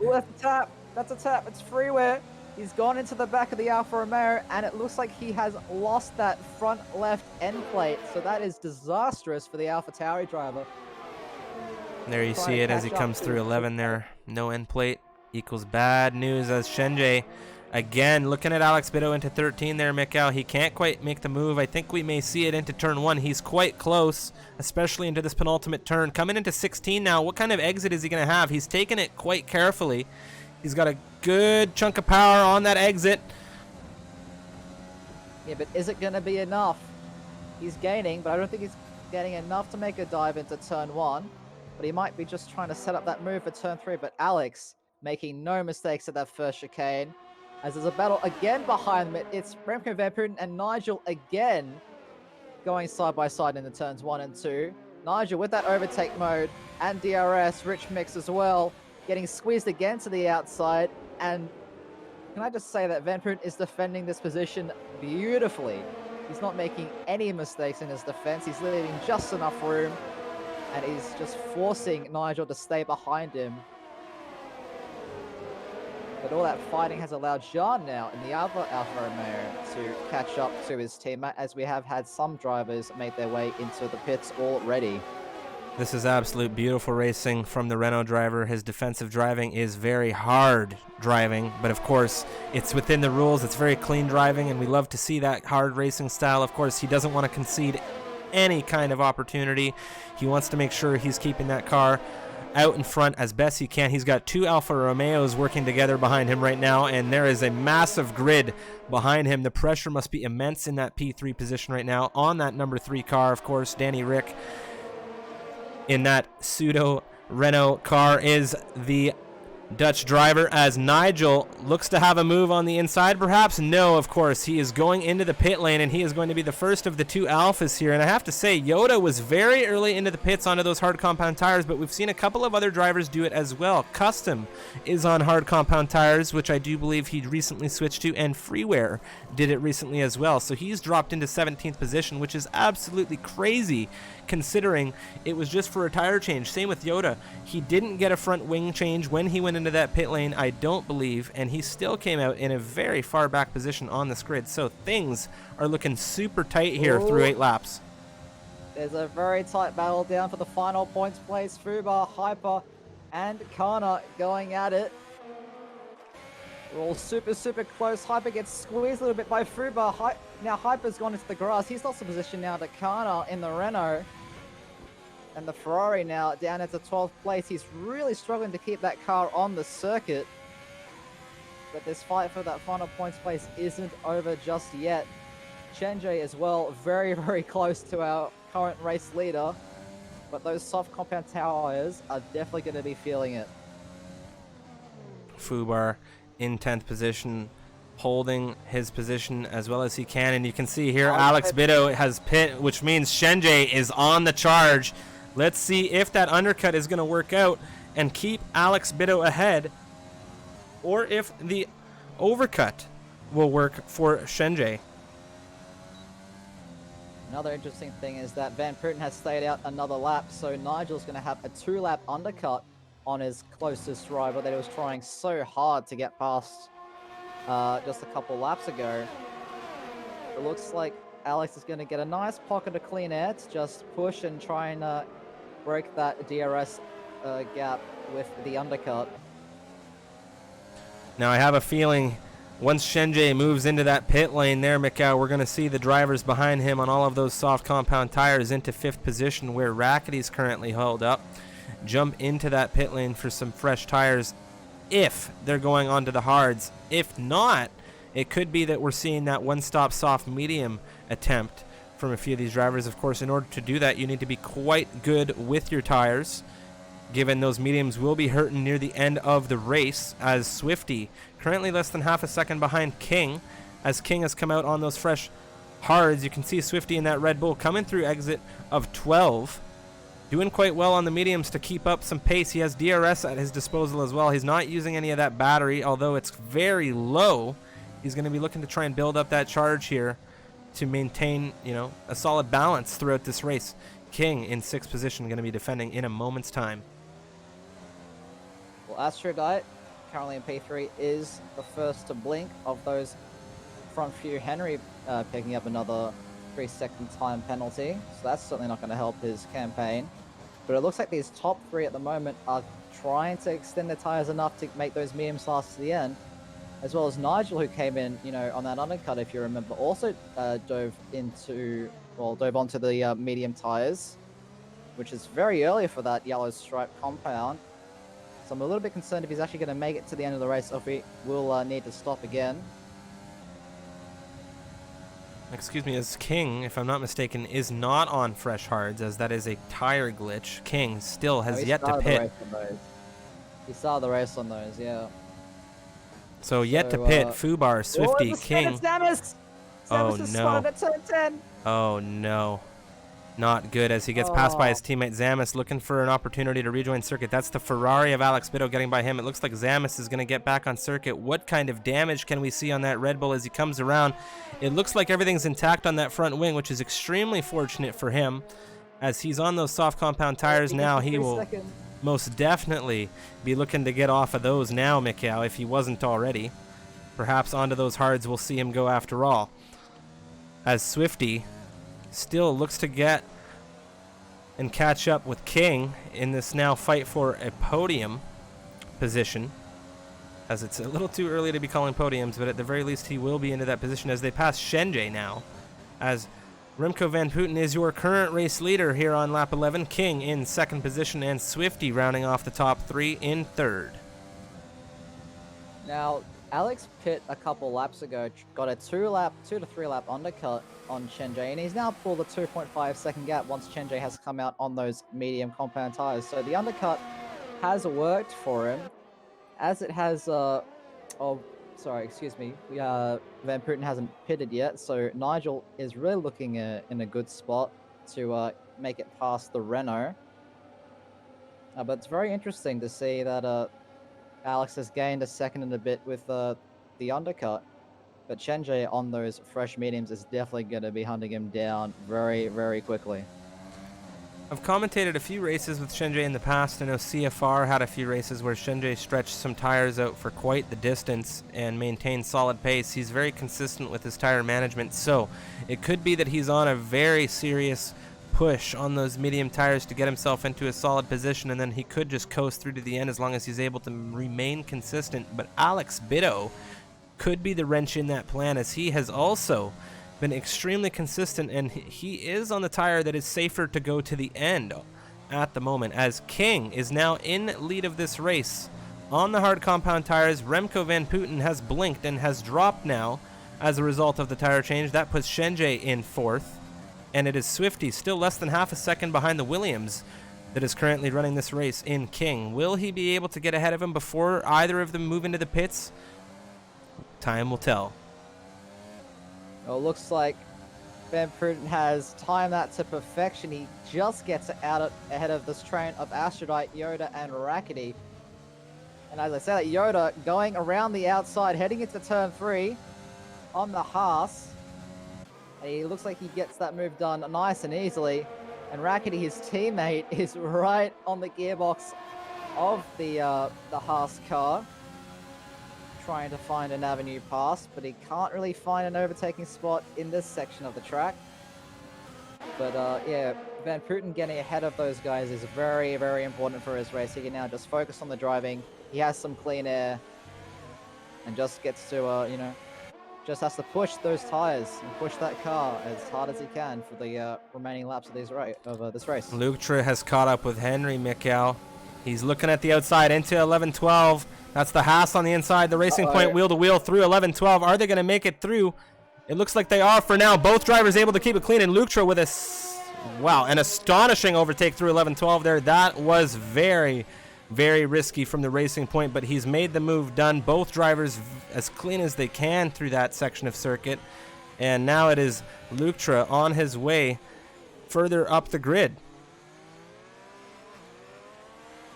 Ooh, that's a tap. That's a tap. It's Freeware. He's gone into the back of the Alfa Romeo, and it looks like he has lost that front left end plate. So that is disastrous for the AlphaTauri driver. There you see it as he comes through 11 there. No end plate equals bad news as Shenjay, again, looking at Alex Bitto into 13 there, Mikcow. He can't quite make the move. I think we may see it into turn 1. He's quite close, especially into this penultimate turn. Coming into 16 now, what kind of exit is he going to have? He's taken it quite carefully. He's got a good chunk of power on that exit. Yeah, but is it going to be enough? He's gaining, but I don't think he's getting enough to make a dive into turn 1. But he might be just trying to set up that move for turn 3. But Alex making no mistakes at that first chicane. As there's a battle again behind them, it's Remco Van Putten and Nigel again going side by side in the turns 1 and 2. Nigel with that overtake mode and DRS, rich mix as well, getting squeezed again to the outside. And can I just say that Van Putten is defending this position beautifully. He's not making any mistakes in his defense. He's leaving just enough room, and he's just forcing Nigel to stay behind him. But all that fighting has allowed Jean now in the other Alfa Romeo to catch up to his teammate, as we have had some drivers make their way into the pits already. This is absolute beautiful racing from the Renault driver. His defensive driving is very hard driving, but of course it's within the rules. It's very clean driving, and we love to see that hard racing style. Of course, he doesn't want to concede any kind of opportunity. He wants to make sure he's keeping that car out in front as best he can. He's got 2 Alfa Romeos working together behind him right now, and there is a massive grid behind him. The pressure must be immense in that P3 position right now on that number 3 car. Of course, Danny Rick in that pseudo Renault car is the Dutch driver, as Nigel looks to have a move on the inside, perhaps. No, of course, he is going into the pit lane, and he is going to be the first of the 2 Alphas here. And I have to say, Yoda was very early into the pits onto those hard compound tires, but we've seen a couple of other drivers do it as well. Custom is on hard compound tires, which I do believe he recently switched to, and Freeware did it recently as well. So he's dropped into 17th position, which is absolutely crazy considering it was just for a tire change. Same with Yoda. He didn't get a front wing change when he went into that pit lane, I don't believe, and he still came out in a very far back position on this grid. So things are looking super tight here through 8 laps. There's a very tight battle down for the final points place. Fubar, Hyper, and Kana going at it. We're all super close. Hyper gets squeezed a little bit by Fubar. Now Hyper's gone into the grass. He's lost the position now to Kana in the Renault. And the Ferrari now down into 12th place. He's really struggling to keep that car on the circuit. But this fight for that final points place isn't over just yet. Shenjay as well, very close to our current race leader. But those soft compound tires are definitely going to be feeling it. Fubar in 10th position, holding his position as well as he can. And you can see here Alex Bitto has pit, which means Shenjay is on the charge. Let's see if that undercut is going to work out and keep Alex Bitto ahead, or if the overcut will work for Shenjay. Another interesting thing is that Van Putten has stayed out another lap, so Nigel's going to have a 2-lap undercut on his closest rival that he was trying so hard to get past just a couple laps ago. It looks like Alex is going to get a nice pocket of clean air to just push and try and break that DRS gap with the undercut. Now I have a feeling once Shenjay moves into that pit lane there, Mikcow, we're going to see the drivers behind him on all of those soft compound tires into 5th position where Rackety's currently held up, jump into that pit lane for some fresh tires if they're going onto the hards. If not, it could be that we're seeing that one-stop soft medium attempt from a few of these drivers. Of course, in order to do that, you need to be quite good with your tires, given those mediums will be hurting near the end of the race, as Swifty currently less than half a second behind King, as King has come out on those fresh hards. You can see Swifty in that Red Bull coming through exit of 12. doing quite well on the mediums to keep up some pace. He has DRS at his disposal as well. He's not using any of that battery, although it's very low. He's going to be looking to try and build up that charge here to maintain, you know, a solid balance throughout this race. King in 6th position, going to be defending in a moment's time. Well, Astrodight, currently in P3, is the first to blink of those front few. Henry picking up another 3-second time penalty, so that's certainly not going to help his campaign. But it looks like these top 3 at the moment are trying to extend their tires enough to make those mediums last to the end, as well as Nigel, who came in, you know, on that undercut, if you remember, also dove onto the medium tires, which is very early for that yellow stripe compound. So I'm a little bit concerned if he's actually going to make it to the end of the race, or if he will need to stop again. Excuse me, as King, if I'm not mistaken, is not on fresh hards, as that is a tire glitch. King still has yet to pit. He started the race on those, yeah. So yet to pit, Fubar, Swifty, King. Samus! Oh Samus no. at turn 10. Oh no. Not good as he gets passed by his teammate Zamis, looking for an opportunity to rejoin circuit. That's the Ferrari of Alex Bido getting by him. It looks like Zamis is going to get back on circuit. What kind of damage can we see on that Red Bull as he comes around? It looks like everything's intact on that front wing, which is extremely fortunate for him. As he's on those soft compound tires now, he will most definitely be looking to get off of those now, Mikcow, if he wasn't already. Perhaps onto those hards we'll see him go after all. As Swifty still looks to get and catch up with King in this now fight for a podium position, as it's a little too early to be calling podiums, but at the very least he will be into that position as they pass Shenjay now, as Remco Van Putten is your current race leader here on lap 11. King in 2nd position and Swifty rounding off the top 3 in 3rd. Now, Alex pit a couple laps ago, got a 2 to 3 lap undercut on Shenjay, and he's now pulled a 2.5 second gap once Shenjay has come out on those medium compound tires. So the undercut has worked for him, as it has, Van Putten hasn't pitted yet, so Nigel is really looking in a good spot to make it past the Renault. But it's very interesting to see that Alex has gained a second and a bit with the undercut, but Shenjay on those fresh mediums is definitely going to be hunting him down very, very quickly. I've commentated a few races with Shenjay in the past. I know CFR had a few races where Shenjay stretched some tires out for quite the distance and maintained solid pace. He's very consistent with his tire management, so it could be that he's on a very serious push on those medium tires to get himself into a solid position, and then he could just coast through to the end as long as he's able to remain consistent. But Alex Bido could be the wrench in that plan, as he has also been extremely consistent, and he is on the tire that is safer to go to the end at the moment, as King is now in lead of this race on the hard compound tires. Remco Van Putten has blinked and has dropped now as a result of the tire change. That puts Shenjay in 4th, and it is Swifty, still less than half a second behind the Williams, that is currently running this race in King. Will he be able to get ahead of him before either of them move into the pits? Time will tell. Well, it looks like Van Putten has timed that to perfection. He just gets out ahead of this train of Astrodight, Yoda, and Rackety. And as I said, Yoda going around the outside, heading into turn 3 on the Haas. And he looks like he gets that move done nice and easily. And Rackety, his teammate, is right on the gearbox of the Haas car, trying to find an avenue past, but he can't really find an overtaking spot in this section of the track. But yeah, Van Putten getting ahead of those guys is very, very important for his race. He can now just focus on the driving. He has some clean air and just gets to, just has to push those tires and push that car as hard as he can for the remaining laps of this race. Lutra has caught up with Henry, Mikcow. He's looking at the outside into 11-12. That's the Haas on the inside, the Racing Point wheel-to-wheel through 11-12. Are they going to make it through? It looks like they are for now. Both drivers able to keep it clean, and Lutra with an astonishing overtake through 11-12 there. That was very, very risky from the Racing Point, but he's made the move done. Both drivers as clean as they can through that section of circuit, and now it is Lutra on his way further up the grid.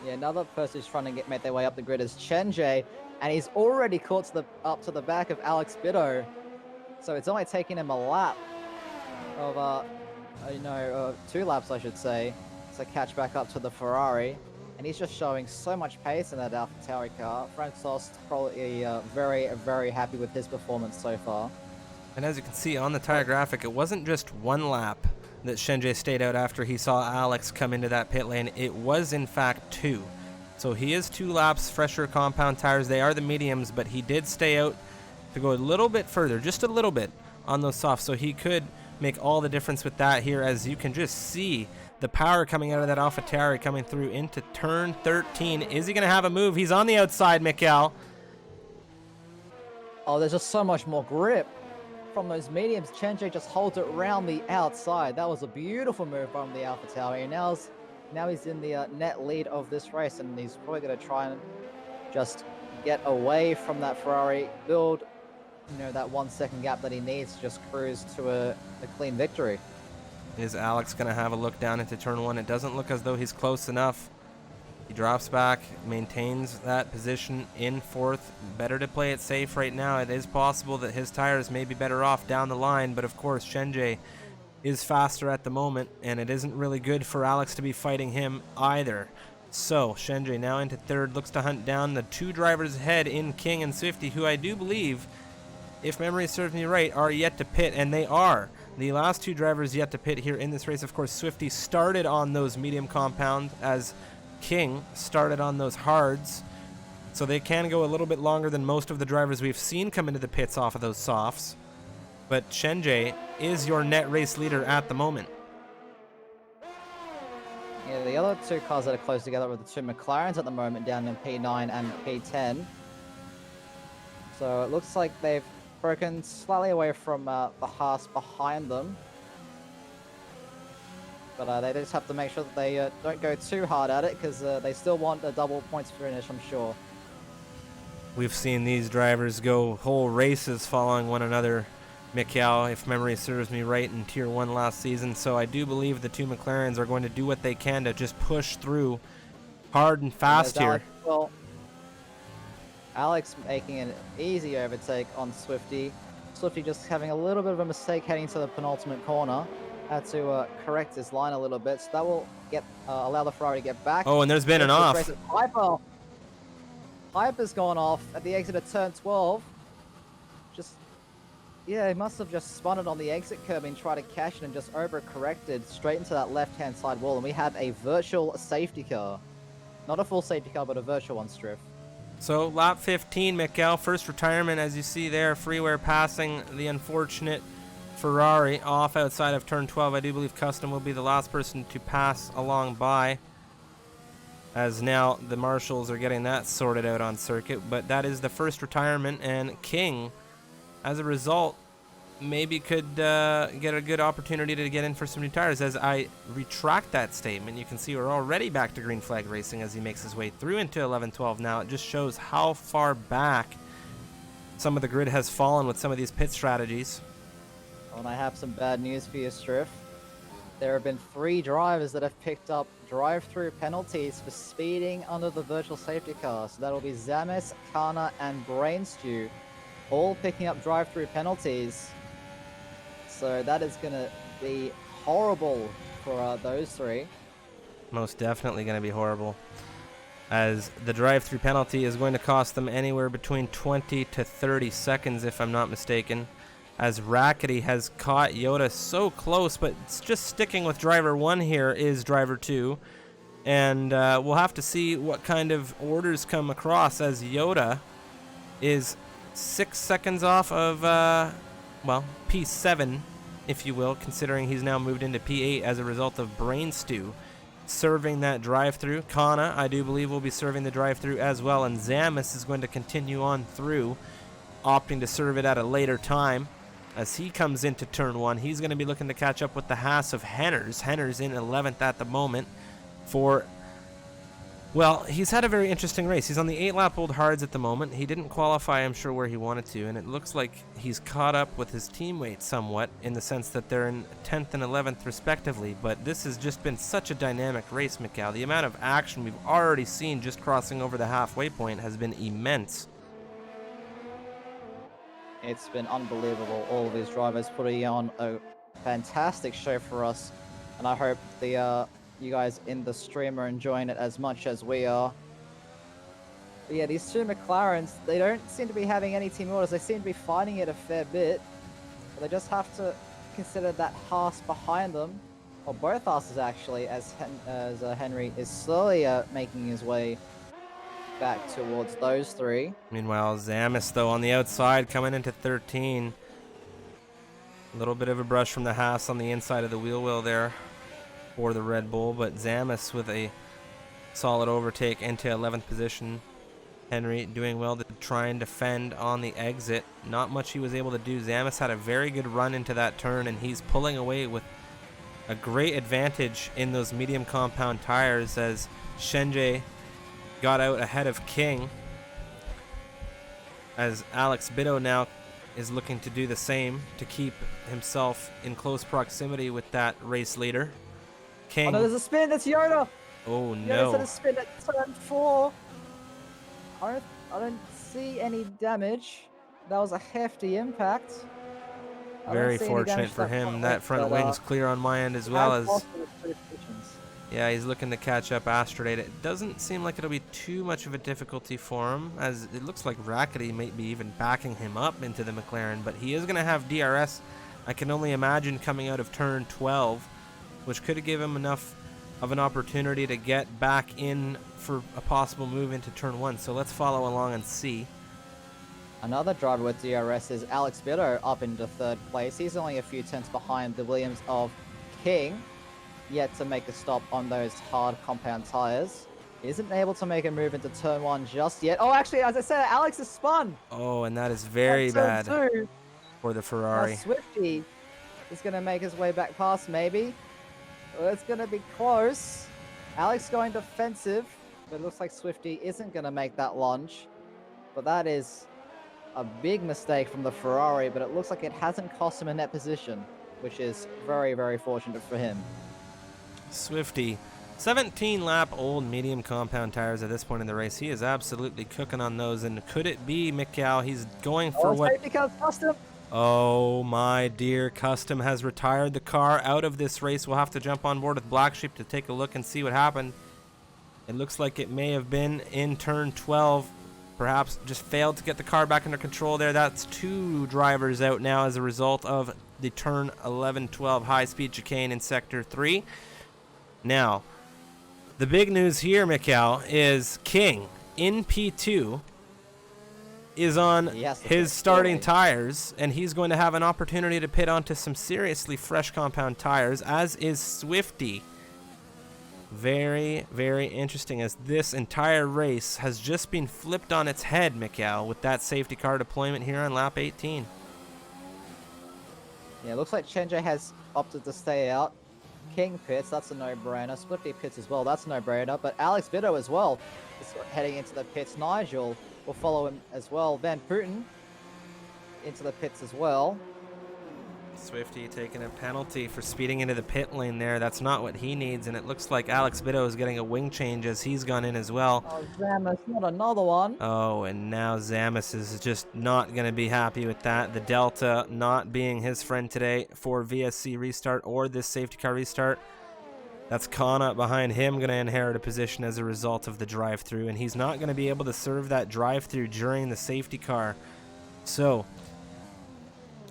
Yeah, another person who's trying to make their way up the grid is Chenjay, and he's already caught up to the back of Alex Bitto. So it's only taking him a lap of, 2 laps, I should say, to catch back up to the Ferrari. And he's just showing so much pace in that AlphaTauri car. Francois probably very, very happy with his performance so far. And as you can see on the tire graphic, it wasn't just 1 lap that Chenjay stayed out after he saw Alex come into that pit lane. It was in fact 2. So he is 2 laps, fresher compound tires. They are the mediums, but he did stay out to go a little bit further, just a little bit on those softs. So he could make all the difference with that here, as you can just see the power coming out of that AlphaTauri coming through into turn 13. Is he going to have a move? He's on the outside, Mikcow. Oh, there's just so much more grip from those mediums. Chenjay just holds it around the outside. That was a beautiful move from the AlphaTauri. Now he's in the net lead of this race, and he's probably going to try and just get away from that Ferrari, build, that 1 second gap that he needs to just cruise to a clean victory. Is Alex going to have a look down into turn 1? It doesn't look as though he's close enough. He drops back, maintains that position in 4th. Better to play it safe right now. It is possible that his tires may be better off down the line, but of course Chenjay is faster at the moment, and it isn't really good for Alex to be fighting him either. So Chenjay now into 3rd, looks to hunt down the 2 drivers ahead in King and Swifty, who I do believe, if memory serves me right, are yet to pit, and they are. The last 2 drivers yet to pit here in this race. Of course, Swifty started on those medium compound, as King started on those hards, so they can go a little bit longer than most of the drivers we've seen come into the pits off of those softs. But Chenjay is your net race leader at the moment. Yeah, the other 2 cars that are close together are the 2 McLarens at the moment, down in P9 and P10. So it looks like they've broken slightly away from the Haas behind them. But they just have to make sure that they don't go too hard at it, because they still want a double points finish, I'm sure. We've seen these drivers go whole races following one another, Mikcow, if memory serves me right, in Tier 1 last season. So I do believe the 2 McLarens are going to do what they can to just push through hard and fast here. Alex making an easy overtake on Swifty. Swifty just having a little bit of a mistake heading to the penultimate corner. Had to correct his line a little bit, so that will allow the Ferrari to get back. Oh, and there's been an off. Hyper's gone off at the exit of turn 12. He must have just spun it on the exit curb and tried to cash it and just overcorrected straight into that left-hand side wall, and we have a virtual safety car. Not a full safety car, but a virtual one, Striff. So lap 15, Mikcow, first retirement, as you see there, freeware passing the unfortunate Ferrari off outside of turn 12. I do believe Custom will be the last person to pass along by, as now the marshals are getting that sorted out on circuit. But that is the first retirement, and King, as a result, maybe could get a good opportunity to get in for some new tires. As I retract that statement, you can see we're already back to green flag racing as he makes his way through into 11-12 now. It just shows how far back some of the grid has fallen with some of these pit strategies. And I have some bad news for you, Striff. There have been 3 drivers that have picked up drive-through penalties for speeding under the virtual safety car. So that'll be Zamis, Kana, and Brainstew, all picking up drive-through penalties. So that is going to be horrible for those 3. Most definitely going to be horrible, as the drive-through penalty is going to cost them anywhere between 20 to 30 seconds, if I'm not mistaken, as Rackety has caught Yoda so close, but it's just sticking with driver 1 here is driver 2. And we'll have to see what kind of orders come across, as Yoda is 6 seconds off of, P7, if you will, considering he's now moved into P8 as a result of Brain Stew serving that drive-through. Kana, I do believe, will be serving the drive-through as well, and Zamis is going to continue on through, opting to serve it at a later time. As he comes into turn 1, he's going to be looking to catch up with the Haas of Henners. Henners in 11th at the moment for Well, he's had a very interesting race. He's on the 8-lap-old hards at the moment. He didn't qualify, I'm sure, where he wanted to, and it looks like he's caught up with his teammate somewhat in the sense that they're in 10th and 11th respectively, but this has just been such a dynamic race, Mikcow. The amount of action we've already seen just crossing over the halfway point has been immense. It's been unbelievable. All of these drivers putting on a fantastic show for us, and I hope the you guys in the stream are enjoying it as much as we are. But yeah, these two McLarens, they don't seem to be having any team orders. They seem to be fighting it a fair bit. But they just have to consider that Haas behind them, or both Haas's actually, as Henry is slowly making his way back towards those three. Meanwhile, Zamis, though, on the outside, coming into 13. A little bit of a brush from the Haas on the inside of the wheel well there for the Red Bull, but Zamis with a solid overtake into 11th position. Henry doing well to try and defend on the exit. Not much he was able to do. Zamis had a very good run into that turn, and he's pulling away with a great advantage in those medium compound tires as Shenjie got out ahead of King, as Alex Bido now is looking to do the same to keep himself in close proximity with that race leader. King. Oh no, there's a spin. That's Yoda. Oh Yoda's no. had a spin at turn 4. I don't see any damage. That was a hefty impact. Very fortunate for him. That front wing's clear on my end as well as. Yeah, he's looking to catch up Astrolabe. It doesn't seem like it'll be too much of a difficulty for him, as it looks like Rackety might be even backing him up into the McLaren, but he is going to have DRS, I can only imagine, coming out of turn 12, which could give him enough of an opportunity to get back in for a possible move into turn 1. So let's follow along and see. Another driver with DRS is Alex Bido up into 3rd place. He's only a few tenths behind the Williams of King, yet to make a stop on those hard compound tires. He isn't able to make a move into turn 1 just yet. Oh, actually, as I said, Alex is spun. Oh, and that is very bad for the Ferrari. Now Swifty is going to make his way back past, maybe. Well, it's going to be close. Alex going defensive, but it looks like Swifty isn't going to make that lunge. But that is a big mistake from the Ferrari, but it looks like it hasn't cost him a net position, which is very, very fortunate for him. Swifty, 17-lap-old medium compound tires at this point in the race. He is absolutely cooking on those, and could it be Mikcow? He's going for what? Safety car, Custom. Oh my dear, Custom has retired the car out of this race. We'll have to jump on board with Black Sheep to take a look and see what happened. It looks like it may have been in turn 12. Perhaps just failed to get the car back under control there. That's 2 drivers out now as a result of the turn 11-12 high-speed chicane in Sector 3. Now, the big news here, Mikcow, is King in P2 is on his starting tires, and he's going to have an opportunity to pit onto some seriously fresh compound tires, as is Swifty. Very, very interesting, as this entire race has just been flipped on its head, Mikcow, with that safety car deployment here on lap 18. Yeah, looks like Shenjie has opted to stay out. King pits, that's a no-brainer. Swifty pits as well, that's a no-brainer. But Alex Bido as well is heading into the pits. Nigel will follow him as well. Van Putten into the pits as well. Swifty taking a penalty for speeding into the pit lane there. That's not what he needs, and it looks like Alex Bido is getting a wing change as he's gone in as well. Oh, Zamis, not another one. Oh, and now Zamis is just not going to be happy with that. The Delta not being his friend today for VSC restart or this safety car restart. That's Kana behind him going to inherit a position as a result of the drive-through, and he's not going to be able to serve that drive-through during the safety car. So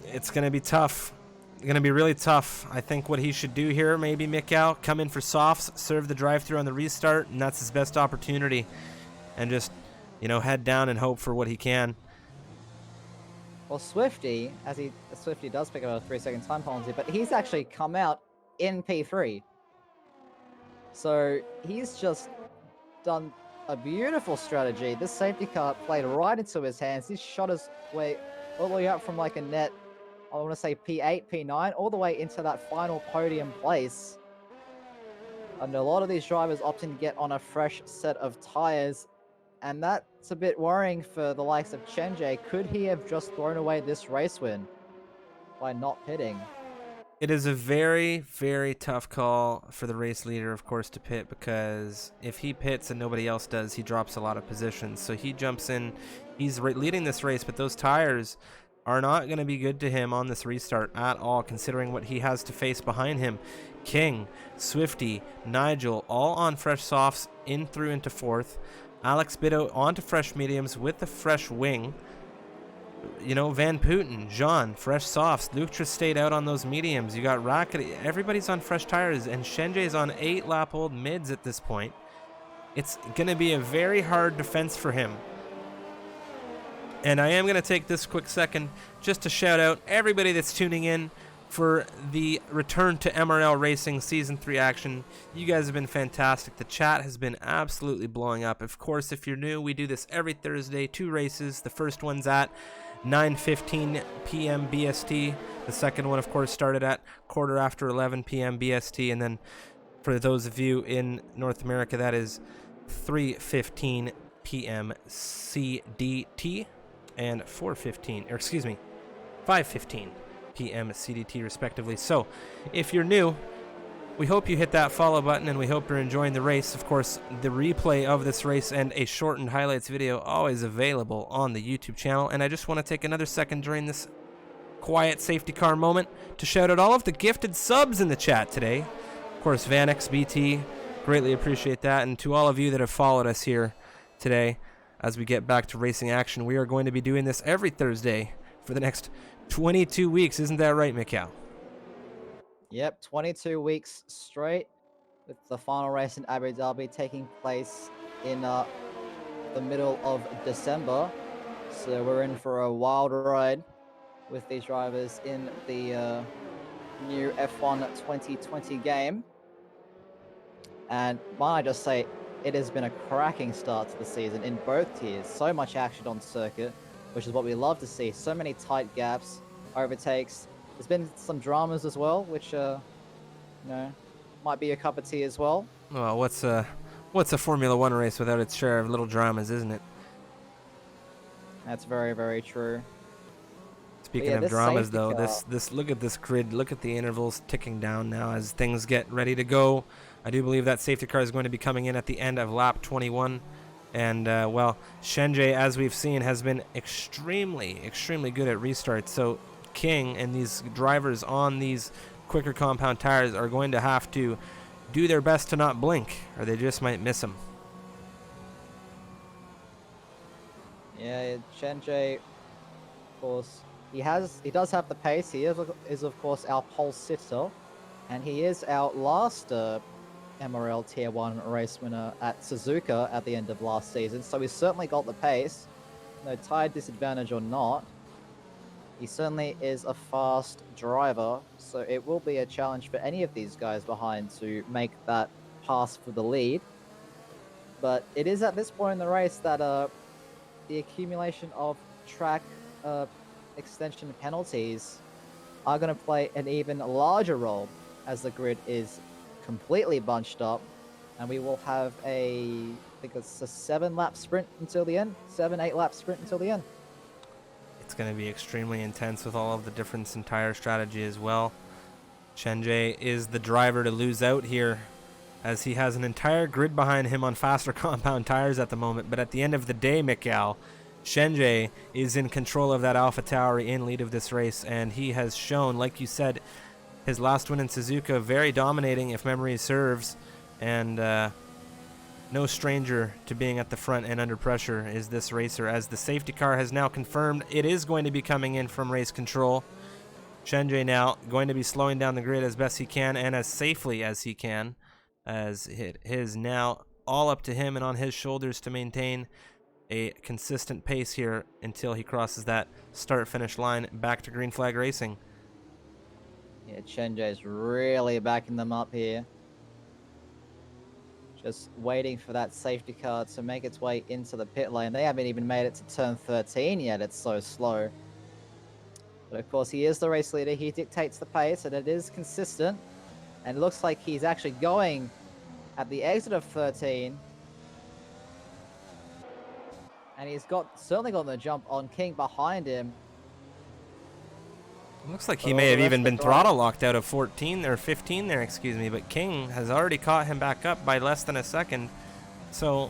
it's going to be tough. Going to be really tough. I think what he should do here, maybe Mikcow, come in for softs, serve the drive-through on the restart, and that's his best opportunity. And just, you know, head down and hope for what he can. Well, Swifty, Swifty does pick up a 3-second time penalty, but he's actually come out in P3. So he's just done a beautiful strategy. This safety car played right into his hands. He shot his way all the way up from like a net, I want to say P8, P9, all the way into that final podium place. And a lot of these drivers opting to get on a fresh set of tires, and that's a bit worrying for the likes of Chenjay. Could he have just thrown away this race win by not pitting? It is a very, very tough call for the race leader, of course, to pit, because if he pits and nobody else does, he drops a lot of positions. So he jumps in. He's leading this race, but those tires are not going to be good to him on this restart at all, considering what he has to face behind him. King, Swifty, Nigel, all on fresh softs in through into fourth. Alex Biddo onto fresh mediums with the fresh wing. You know, Van Putten, Jean, fresh softs. Lutra stayed out on those mediums. You got Rackety. Everybody's on fresh tires, and Shenjay's on 8-lap-old mids at this point. It's going to be a very hard defense for him. And I am going to take this quick second just to shout out everybody that's tuning in for the return to MRL Racing Season 3 action. You guys have been fantastic. The chat has been absolutely blowing up. Of course, if you're new, we do this every Thursday, 2 races. The first one's at 9:15 p.m. BST. The second one, of course, started at 11:15 p.m. BST. And then for those of you in North America, that is 3:15 p.m. CDT and 5:15 p.m. CDT respectively. So if you're new, we hope you hit that follow button, and we hope you're enjoying the race. Of course, the replay of this race and a shortened highlights video always available on the YouTube channel. And I just want to take another second during this quiet safety car moment to shout out all of the gifted subs in the chat today. Of course, Vanex BT, greatly appreciate that. And to all of you that have followed us here today as we get back to racing action, we are going to be doing this every Thursday for the next 22 weeks. Isn't that right, Mikcow? Yep, 22 weeks straight, with the final race in Abu Dhabi taking place in the middle of December. So we're in for a wild ride with these drivers in the new F1 2020 game. And might I just say, it has been a cracking start to the season in both tiers. So much action on circuit, which is what we love to see. So many tight gaps, overtakes. There's been some dramas as well, which you know, might be a cup of tea as well. Well, what's a Formula One race without its share of little dramas, isn't it? That's very, very true. Speaking of dramas, though, this look at this grid. Look at the intervals ticking down now as things get ready to go. I do believe that safety car is going to be coming in at the end of lap 21. And, well, Shenjay, as we've seen, has been extremely, extremely good at restarts. So King and these drivers on these quicker compound tires are going to have to do their best to not blink, or they just might miss them. Yeah, Shenjay, of course, he does have the pace. He is of course our pole sitter, and he is our last MRL Tier 1 race winner at Suzuka at the end of last season. So he's certainly got the pace, no tire disadvantage or not. He certainly is a fast driver, so it will be a challenge for any of these guys behind to make that pass for the lead. But it is at this point in the race that the accumulation of track extension penalties are going to play an even larger role, as the grid is completely bunched up, and we will have I think it's a 7-lap sprint until the end, 7-8-lap sprint until the end. It's going to be extremely intense with all of the difference in tire strategy as well. Shenjay is the driver to lose out here, as he has an entire grid behind him on faster compound tires at the moment. But at the end of the day, Mikcow, Shenjay is in control of that AlphaTauri in lead of this race, and he has shown, like you said, his last win in Suzuka, very dominating if memory serves, and no stranger to being at the front and under pressure is this racer, as the safety car has now confirmed it is going to be coming in from race control. Shenjay now going to be slowing down the grid as best he can and as safely as he can, as it is now all up to him and on his shoulders to maintain a consistent pace here until he crosses that start-finish line back to green flag racing. Yeah, Shenjay's really backing them up here. Just waiting for that safety car to make its way into the pit lane. They haven't even made it to turn 13 yet. It's so slow. But of course, he is the race leader. He dictates the pace, and it is consistent. And it looks like he's actually going at the exit of 13. And he's certainly got the jump on King behind him. Looks like But he all may the have rest even of the been drivers- throttle locked out of 14 or 15 there, excuse me, but King has already caught him back up by less than a second. So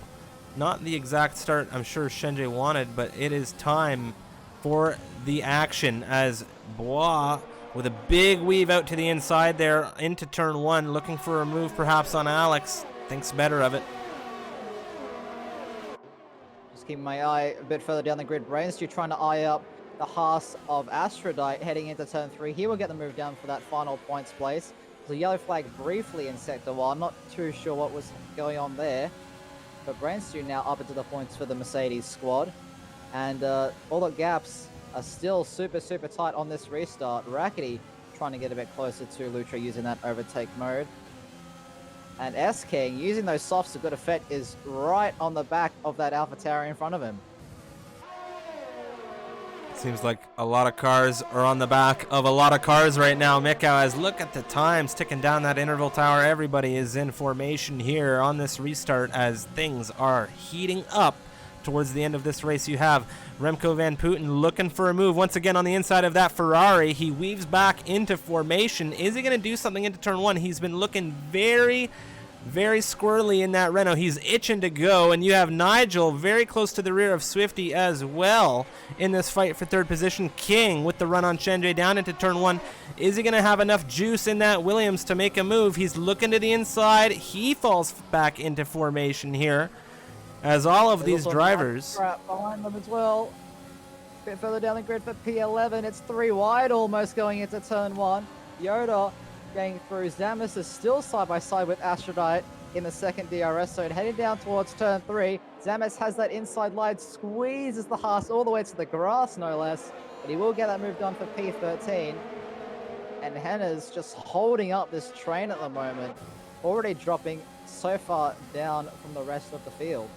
not the exact start I'm sure Shenjie wanted, but it is time for the action as Bois with a big weave out to the inside there into turn 1, looking for a move perhaps on Alex. Thinks better of it. Just keeping my eye a bit further down the grid. Brainstew trying to eye up the Haas of Aphrodite heading into turn 3. He will get the move down for that final points place. There's a yellow flag briefly in sector 1. Not too sure what was going on there. But Brainstew now up into the points for the Mercedes squad. And all the gaps are still super tight on this restart. Rackety trying to get a bit closer to Lutra using that overtake mode. And S-King, using those softs to good effect, is right on the back of that AlphaTauri in front of him. Seems like a lot of cars are on the back of a lot of cars right now. Mikcow, as look at the times ticking down that interval tower. Everybody is in formation here on this restart as things are heating up towards the end of this race. You have Remco Van Putten looking for a move once again on the inside of that Ferrari. He weaves back into formation. Is he going to do something into turn 1? He's been looking very squirrely in that Renault. He's itching to go, and you have Nigel very close to the rear of Swifty as well in this fight for third position. King with the run on Shenjie down into turn 1. Is he going to have enough juice in that Williams to make a move? He's looking to the inside. He falls back into formation here as all of these drivers behind them as well. A bit further down the grid for P11. It's 3 wide almost going into turn 1. Yoda going through. Zamis is still side by side with Aphrodite in the second DRS zone, heading down towards turn 3. Zamis has that inside line, squeezes the Haas all the way to the grass, no less. But he will get that move done for P13. And Henna's just holding up this train at the moment, already dropping so far down from the rest of the field.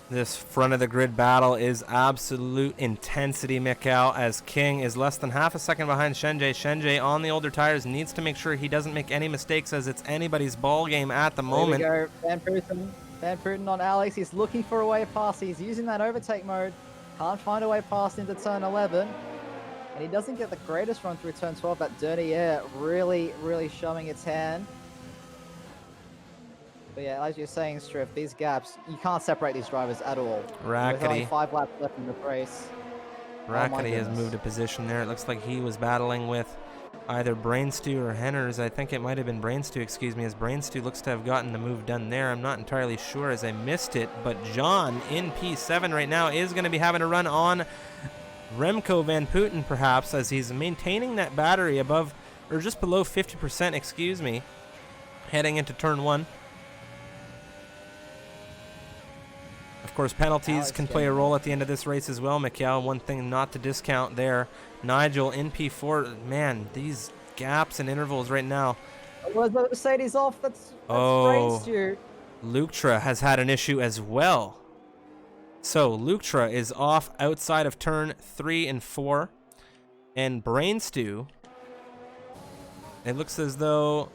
This front of the grid battle is absolute intensity, Mikcow, as King is less than half a second behind Shenjie. Shenjie on the older tires needs to make sure he doesn't make any mistakes as it's anybody's ball game at the moment. There we go. Van Putten on Alex. He's looking for a way past. He's using that overtake mode. Can't find a way past into turn 11. And he doesn't get the greatest run through turn 12. That dirty air really showing its hand. But yeah, as you're saying, Striff, these gaps, you can't separate these drivers at all. Rackety. With only 5 laps left in the race. Rackety has moved a position there. It looks like he was battling with either Brainstew or Henners. I think it might have been Brainstew, excuse me, as Brainstew looks to have gotten the move done there. I'm not entirely sure as I missed it, but John in P7 right now is going to be having a run on Remco Van Putten perhaps, as he's maintaining that battery above, or just below 50%, excuse me, heading into turn 1. Of course, penalties can play a role at the end of this race as well, Mikcow. One thing not to discount there. Nigel in P4. Man, these gaps and intervals right now. Was the Mercedes off? That's Brainstew. Lutra has had an issue as well. So Lutra is off outside of turn 3 and 4. And Brainstew, it looks as though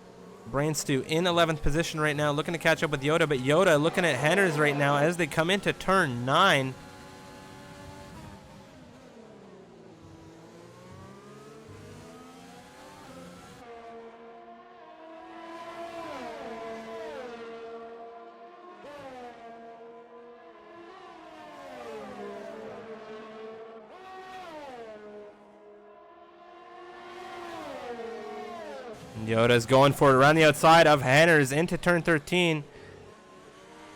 Brainstew in 11th position right now, looking to catch up with Yoda, but Yoda looking at Henners right now as they come into turn 9. Yoda's going for it around the outside of Henners into turn 13.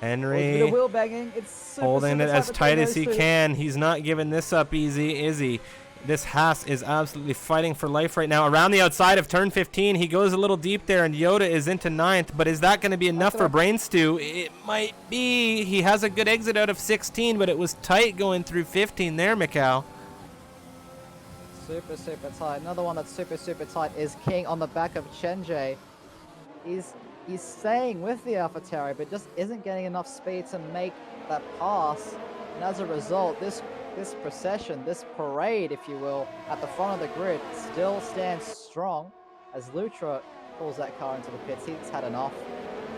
Henry Wheel banging. It's holding it as tight as he can. He's not giving this up easy, is he? This Haas is absolutely fighting for life right now. Around the outside of turn 15, he goes a little deep there, and Yoda is into 9th. But is that going to be enough for Brainstew? It might be. He has a good exit out of 16, but it was tight going through 15 there, Mikcow. Super tight. Another one that's super tight is King on the back of Shenjie. He's staying with the AlphaTauri, but just isn't getting enough speed to make that pass. And as a result, this procession, this parade, if you will, at the front of the grid still stands strong as Lutra pulls that car into the pits. He's had enough,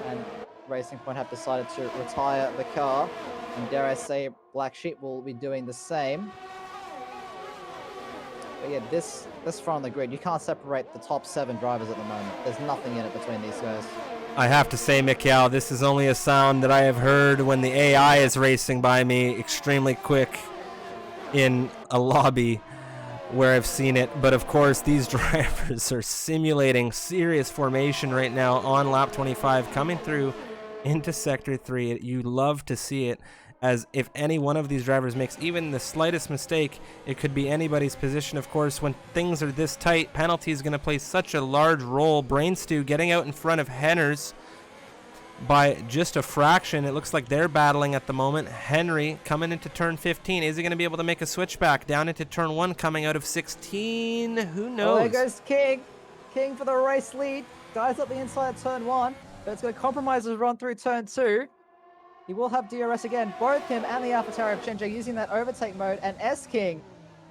and Racing Point have decided to retire the car. And dare I say, Black Sheep will be doing the same. But yeah, this front of the grid, you can't separate the top 7 drivers at the moment. There's nothing in it between these guys. I have to say, Mikcow, this is only a sound that I have heard when the AI is racing by me extremely quick in a lobby where I've seen it. But of course, these drivers are simulating serious formation right now on lap 25, coming through into sector 3. You love to see it, as if any one of these drivers makes even the slightest mistake, it could be anybody's position. Of course, when things are this tight, penalty is going to play such a large role. Brainstew getting out in front of Henners by just a fraction. It looks like they're battling at the moment. Henry coming into turn 15. Is he going to be able to make a switchback down into turn 1 coming out of 16? Who knows? Oh, there goes King. King for the race lead. Guys up the inside of turn 1. But it's going to compromise his run through turn 2. He will have DRS again. Both him and the AlphaTauri of Chenja using that overtake mode. And S-King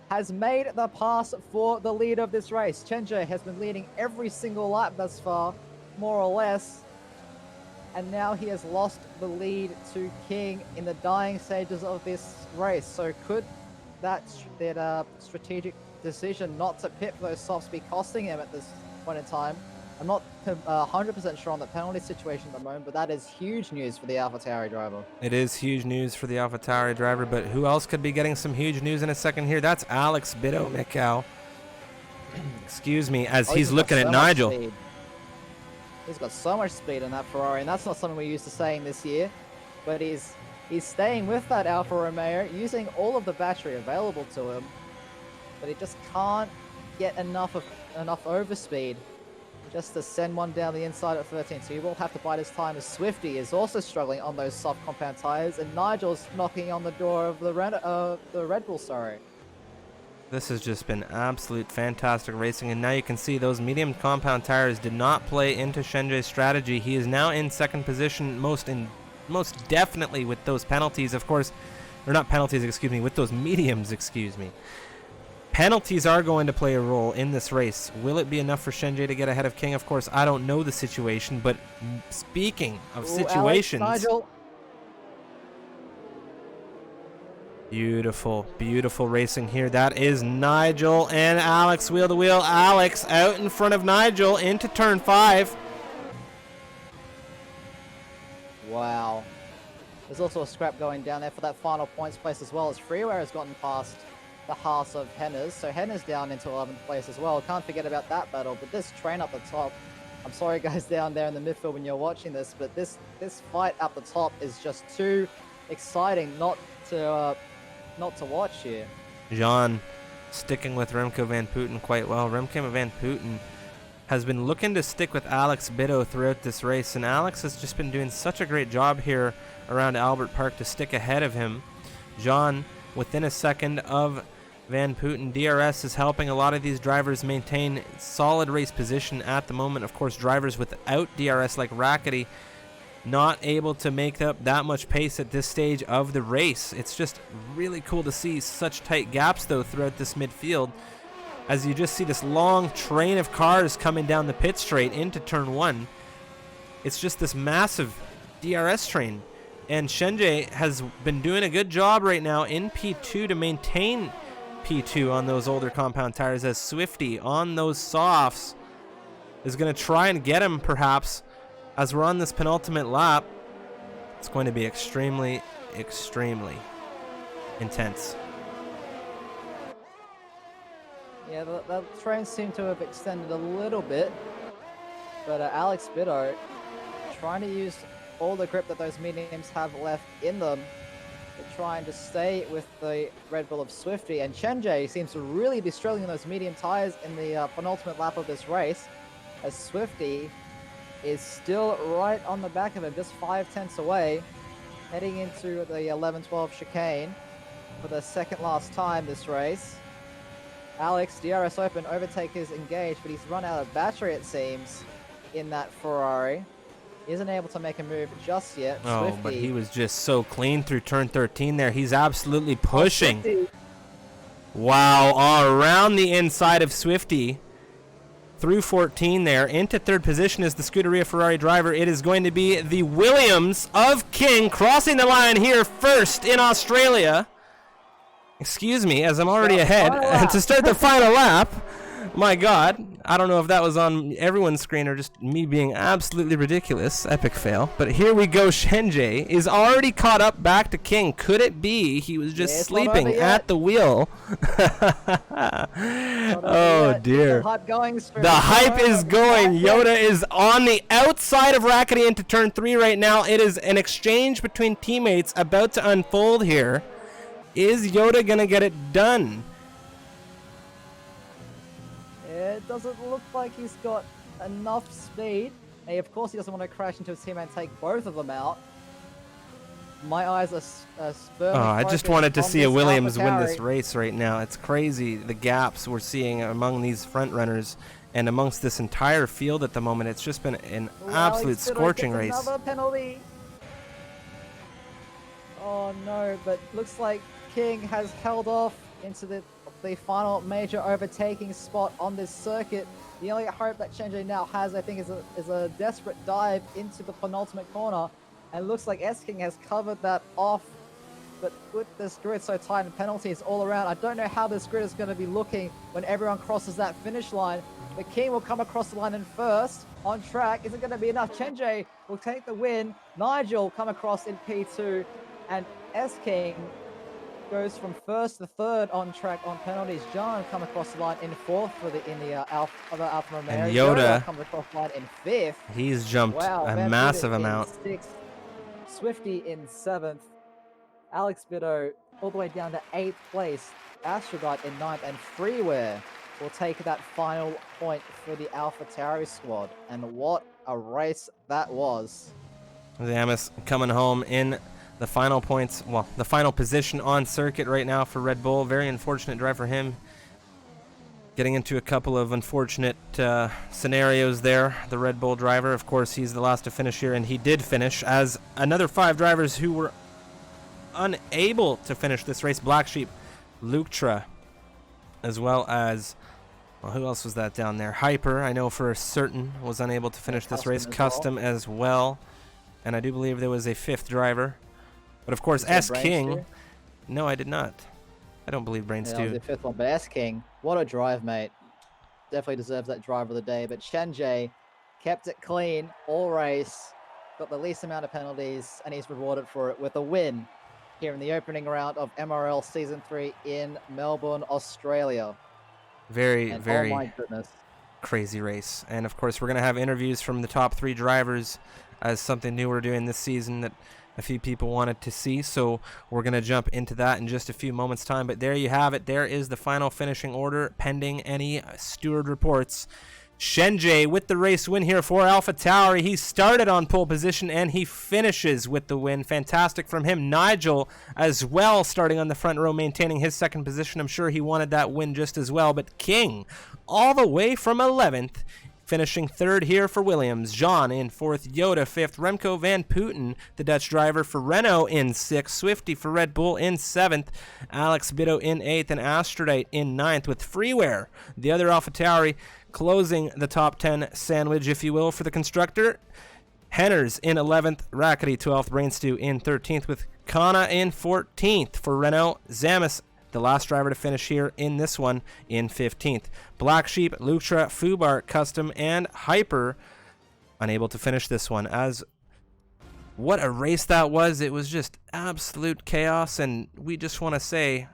has made the pass for the lead of this race. Chenja has been leading every single lap thus far, more or less. And now he has lost the lead to King in the dying stages of this race. So could that strategic decision not to pit for those softs be costing him at this point in time? I'm not 100% sure on the penalty situation at the moment, but that is huge news for the AlphaTauri driver. It is huge news for the AlphaTauri driver, but who else could be getting some huge news in a second here? That's Alex Bido, Mikcow. Excuse me, as he's looking at Nigel. He's got so much speed in that Ferrari, and that's not something we're used to saying this year. But he's staying with that Alfa Romeo, using all of the battery available to him, but he just can't get enough overspeed just to send one down the inside at 13. So he will have to bide his time, as Swifty is also struggling on those soft compound tires, and Nigel's knocking on the door of the Red Bull, sorry. This has just been absolute fantastic racing, and now you can see those medium compound tires did not play into Shenja's strategy. He is now in second position, most definitely with those penalties, of course, or not penalties, excuse me, with those mediums, excuse me. Penalties are going to play a role in this race. Will it be enough for Shenja to get ahead of King? Of course, I don't know the situation, but speaking of situations... Alex, Nigel. Beautiful, beautiful racing here. That is Nigel and Alex wheel to wheel. Alex out in front of Nigel into turn 5. Wow. There's also a scrap going down there for that final points place, as well as Freeware has gotten past the Haas of Henners. So Henners down into 11th place as well. Can't forget about that battle. But this train up the top, I'm sorry guys down there in the midfield when you're watching this, but this fight up the top is just too exciting not to watch here. Jean sticking with Remco van Putten quite well. Remco van Putten has been looking to stick with Alex Bido throughout this race, and Alex has just been doing such a great job here around Albert Park to stick ahead of him. Jean within a second of Van Putten. DRS is helping a lot of these drivers maintain solid race position at the moment. Of course, drivers without DRS like Rackety not able to make up that much pace at this stage of the race. It's just really cool to see such tight gaps though throughout this midfield, as you just see this long train of cars coming down the pit straight into turn 1. It's just this massive DRS train, and Shenja has been doing a good job right now in P2 to maintain P2 on those older compound tires, as Swifty on those softs is going to try and get him perhaps as we're on this penultimate lap. It's going to be extremely, extremely intense. Yeah, the train seemed to have extended a little bit, but Alex Bido trying to use all the grip that those mediums have left in them, but trying to stay with the Red Bull of Swifty. And Shenja seems to really be struggling in those medium tires in the penultimate lap of this race, as Swifty is still right on the back of him, just 5/10 away, heading into the 11-12 chicane for the second last time this race. Alex, DRS open, overtake is engaged, but he's run out of battery, it seems, in that Ferrari. He isn't able to make a move just yet. Oh, Swifty, but he was just so clean through turn 13 there. He's absolutely pushing. Wow, around the inside of Swifty. through 14 there. Into third position is the Scuderia Ferrari driver. It is going to be the Williams of King crossing the line here first in Australia. Excuse me, as I'm already ahead. And to start the final lap, my God, I don't know if that was on everyone's screen or just me being absolutely ridiculous. Epic fail. But here we go. Shenjie is already caught up back to King. Could it be he was just sleeping at the wheel? Oh, dear. The hype is going. Yoda is on the outside of Rackety into turn 3 right now. It is an exchange between teammates about to unfold here. Is Yoda going to get it done? It doesn't look like he's got enough speed. Hey, of course he doesn't want to crash into his teammate and take both of them out. My eyes are firmly I just wanted to see a Williams win this race right now. It's crazy the gaps we're seeing among these front runners and amongst this entire field at the moment. It's just been an absolute scorching race. Another penalty. Oh no, but looks like King has held off into the final major overtaking spot on this circuit. The only hope that Shenjie now has, I think, is a desperate dive into the penultimate corner. And looks like S-King has covered that off. But with this grid so tight and penalties all around, I don't know how this grid is going to be looking when everyone crosses that finish line. The King will come across the line in first. On track, isn't going to be enough. Shenjie will take the win. Nigel come across in P2. And S-King goes from first to third on track on penalties. John come across the line in fourth for the Alfa Romeo. And Yoda comes across the line in fifth. He's jumped a massive amount. Sixth. Swifty in seventh. Alex Bitto all the way down to 8th place. Astrodyte in 9th. And Freeware will take that final point for the Alpha Tauri squad. And what a race that was. Zamis coming home in the final points, well, the final position on circuit right now for Red Bull. Very unfortunate drive for him. Getting into a couple of unfortunate scenarios there. The Red Bull driver, of course, he's the last to finish here, and he did finish, as another 5 drivers who were unable to finish this race. Black Sheep, Luktra, as well as, well, who else was that down there? Hyper, I know for certain, was unable to finish this race. Custom as well. And I do believe there was a 5th driver. But of course, S-King. No, I did not. I don't believe Brains do. The 5th one, but S-King, what a drive, mate. Definitely deserves that driver of the day. But Shenjie kept it clean all race, got the least amount of penalties, and he's rewarded for it with a win here in the opening round of MRL Season 3 in Melbourne, Australia. Very, and very oh my goodness, crazy race. And of course, we're going to have interviews from the top 3 drivers as something new we're doing this season that a few people wanted to see, so we're going to jump into that in just a few moments' time. But there you have it. There is the final finishing order, pending any steward reports. Shenjie with the race win here for Alpha Tauri. He started on pole position and he finishes with the win. Fantastic from him. Nigel as well, starting on the front row, maintaining his 2nd position. I'm sure he wanted that win just as well. But King all the way from 11th, finishing 3rd here for Williams. John in 4th, Yoda 5th, Remco van Putten, the Dutch driver, for Renault in 6th, Swifty for Red Bull in 7th, Alex Bitto in 8th, and Astrodyte in 9th, with Freeware, the other AlphaTauri, closing the top 10 sandwich, if you will, for the constructor. Henners in 11th, Rackety 12th, Brainstew in 13th, with Kana in 14th for Renault. Zamis, the last driver to finish here in this one, in 15th. Black Sheep, Lutra, Fubar, Custom, and Hyper unable to finish this one. As what a race that was. It was just absolute chaos, and we just want to say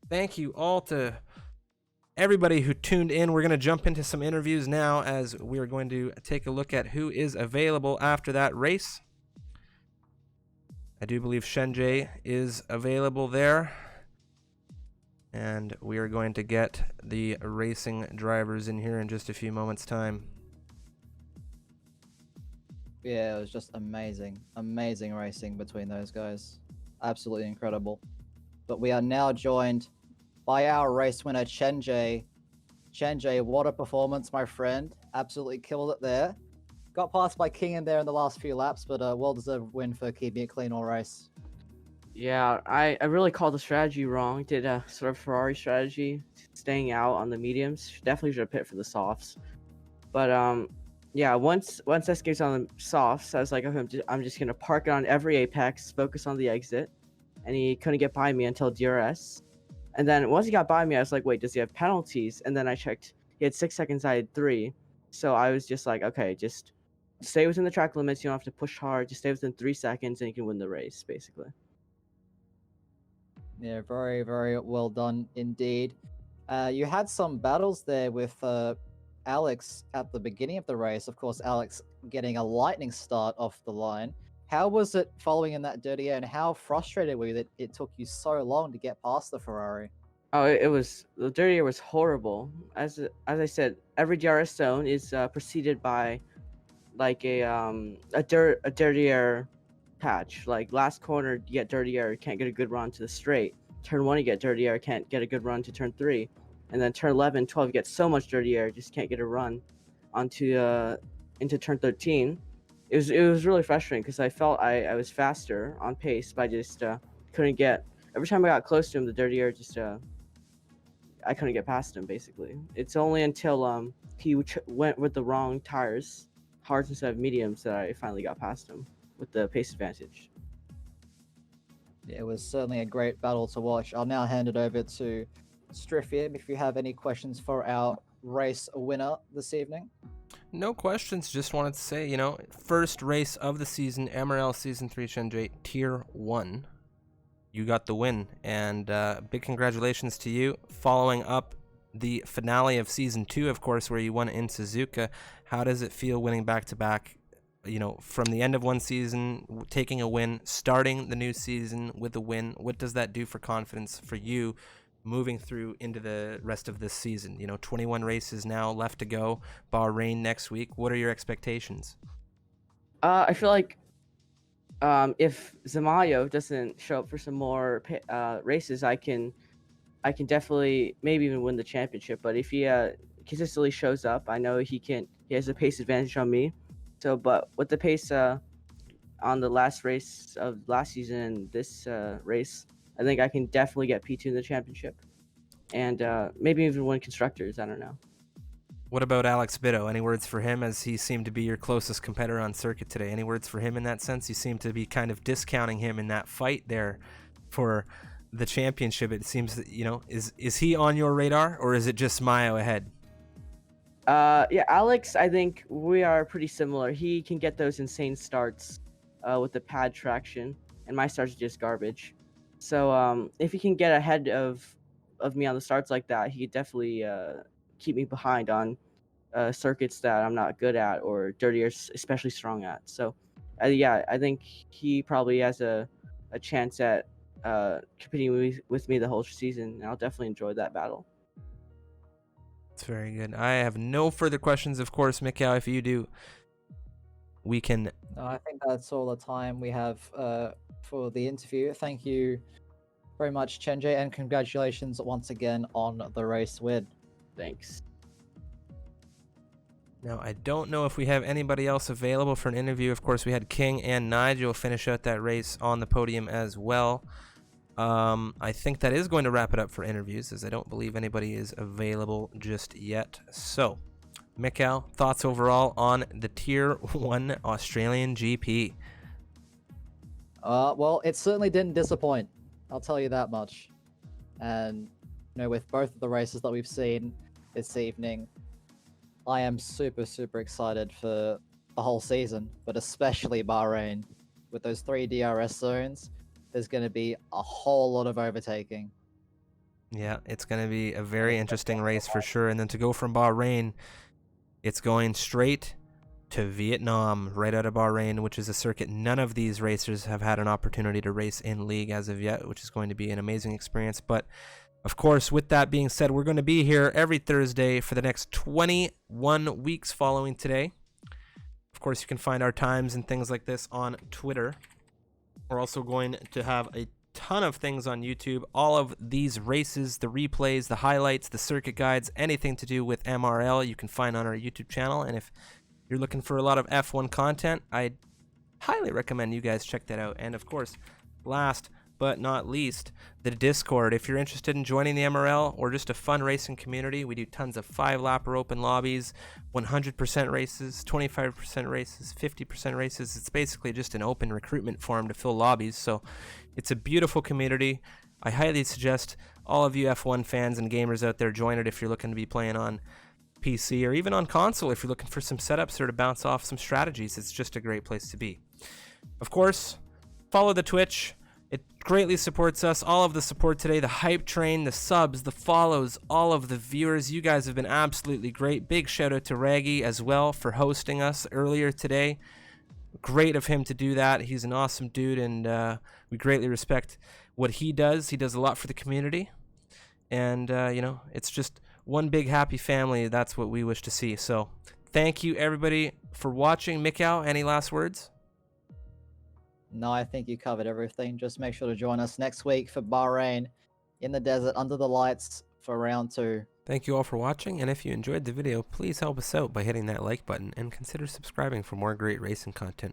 thank you all to everybody who tuned in. We're going to jump into some interviews now, as we are going to take a look at who is available after that race. I do believe Shenjie is available there. And we are going to get the racing drivers in here in just a few moments' time. Yeah, it was just amazing. Amazing racing between those guys. Absolutely incredible. But we are now joined by our race winner, Shenjie. Shenjie, what a performance, my friend. Absolutely killed it there. Got passed by King in there in the last few laps, but a well-deserved win for keeping it clean all race. Yeah, I really called the strategy wrong. Did a sort of Ferrari strategy, staying out on the mediums. Definitely should have pit for the softs. But yeah, once SK was on the softs, I was like, okay, I'm just gonna park it on every apex, focus on the exit, and he couldn't get by me until DRS. And then once he got by me, I was like, wait, does he have penalties? And then I checked, he had 6 seconds, I had 3. So I was just like, okay, just stay within the track limits. You don't have to push hard. Just stay within 3 seconds, and you can win the race, basically. Yeah, very, very well done indeed. You had some battles there with Alex at the beginning of the race. Of course, Alex getting a lightning start off the line. How was it following in that dirty air, and how frustrated were you that it took you so long to get past the Ferrari? Oh, it was, the dirty air was horrible. As I said, every DRS zone is preceded by like a dirty air patch. Like last corner, you get dirty air, can't get a good run to the straight. Turn 1, you get dirty air, can't get a good run to turn 3. And then turn 11, 12, you get so much dirty air, just can't get a run onto into turn 13. It was really frustrating because I felt I was faster on pace, but I just couldn't get. Every time I got close to him, the dirty air just I couldn't get past him. Basically, it's only until he went with the wrong tires, hards instead of mediums, that I finally got past him with the pace advantage. It was certainly a great battle to watch. I'll now hand it over to Strifium if you have any questions for our race winner this evening. No questions. Just wanted to say, you know, first race of the season, MRL Season 3 Shenjie Tier 1. You got the win, and big congratulations to you. Following up the finale of Season 2, of course, where you won in Suzuka. How does it feel winning back-to-back, you know, from the end of one season, taking a win, starting the new season with a win? What does that do for confidence for you moving through into the rest of this season? You know, 21 races now left to go. Bahrain next week. What are your expectations? I feel like if Zamayo doesn't show up for some more races, I can definitely maybe even win the championship. But if he consistently shows up, I know he has a pace advantage on me. So, but with the pace on the last race of last season and this race, I think I can definitely get P2 in the championship, and maybe even win constructors. I don't know. What about Alex Bitto? Any words for him, as he seemed to be your closest competitor on circuit today? Any words for him in that sense? You seem to be kind of discounting him in that fight there for the championship. It seems that, you know, is he on your radar, or is it just Mayo ahead? Yeah, Alex, I think we are pretty similar. He can get those insane starts with the pad traction, and my starts are just garbage. So if he can get ahead of me on the starts like that, he could definitely keep me behind on circuits that I'm not good at or dirty or especially strong at. So yeah, I think he probably has a chance at competing with me the whole season, and I'll definitely enjoy that battle. It's very good. I have no further questions, of course. Mikcow, if you do, we can... I think that's all the time we have for the interview. Thank you very much, Chenjie, and congratulations once again on the race win. Thanks. Now, I don't know if we have anybody else available for an interview. Of course, we had King and Nigel finish out that race on the podium as well. I think that is going to wrap it up for interviews, as I don't believe anybody is available just yet. So, Mikcow, thoughts overall on the Tier 1 Australian GP? Well, it certainly didn't disappoint. I'll tell you that much. And, you know, with both of the races that we've seen this evening, I am super, super excited for the whole season, but especially Bahrain. With those 3 DRS zones, there's going to be a whole lot of overtaking. Yeah, it's going to be a very interesting race for sure. And then to go from Bahrain, it's going straight to Vietnam, right out of Bahrain, which is a circuit none of these racers have had an opportunity to race in league as of yet, which is going to be an amazing experience. But of course, with that being said, we're going to be here every Thursday for the next 21 weeks following today. Of course, you can find our times and things like this on Twitter. We're also going to have a ton of things on YouTube. All of these races, the replays, the highlights, the circuit guides, anything to do with MRL, you can find on our YouTube channel. And if you're looking for a lot of F1 content, I highly recommend you guys check that out. And of course, last but not least, the Discord. If you're interested in joining the MRL or just a fun racing community, we do tons of 5-lap or open lobbies, 100% races, 25% races, 50% races. It's basically just an open recruitment forum to fill lobbies, so it's a beautiful community. I highly suggest all of you F1 fans and gamers out there join it if you're looking to be playing on PC or even on console if you're looking for some setups or to bounce off some strategies. It's just a great place to be. Of course, follow the Twitch. It greatly supports us. All of the support today, the hype train, the subs, the follows, all of the viewers. You guys have been absolutely great. Big shout out to Raggy as well for hosting us earlier today. Great of him to do that. He's an awesome dude, and we greatly respect what he does. He does a lot for the community. And, you know, it's just one big happy family. That's what we wish to see. So thank you, everybody, for watching. Mikcow, any last words? No, I think you covered everything. Just make sure to join us next week for Bahrain in the desert under the lights for round 2. Thank you all for watching, and if you enjoyed the video, please help us out by hitting that like button and consider subscribing for more great racing content.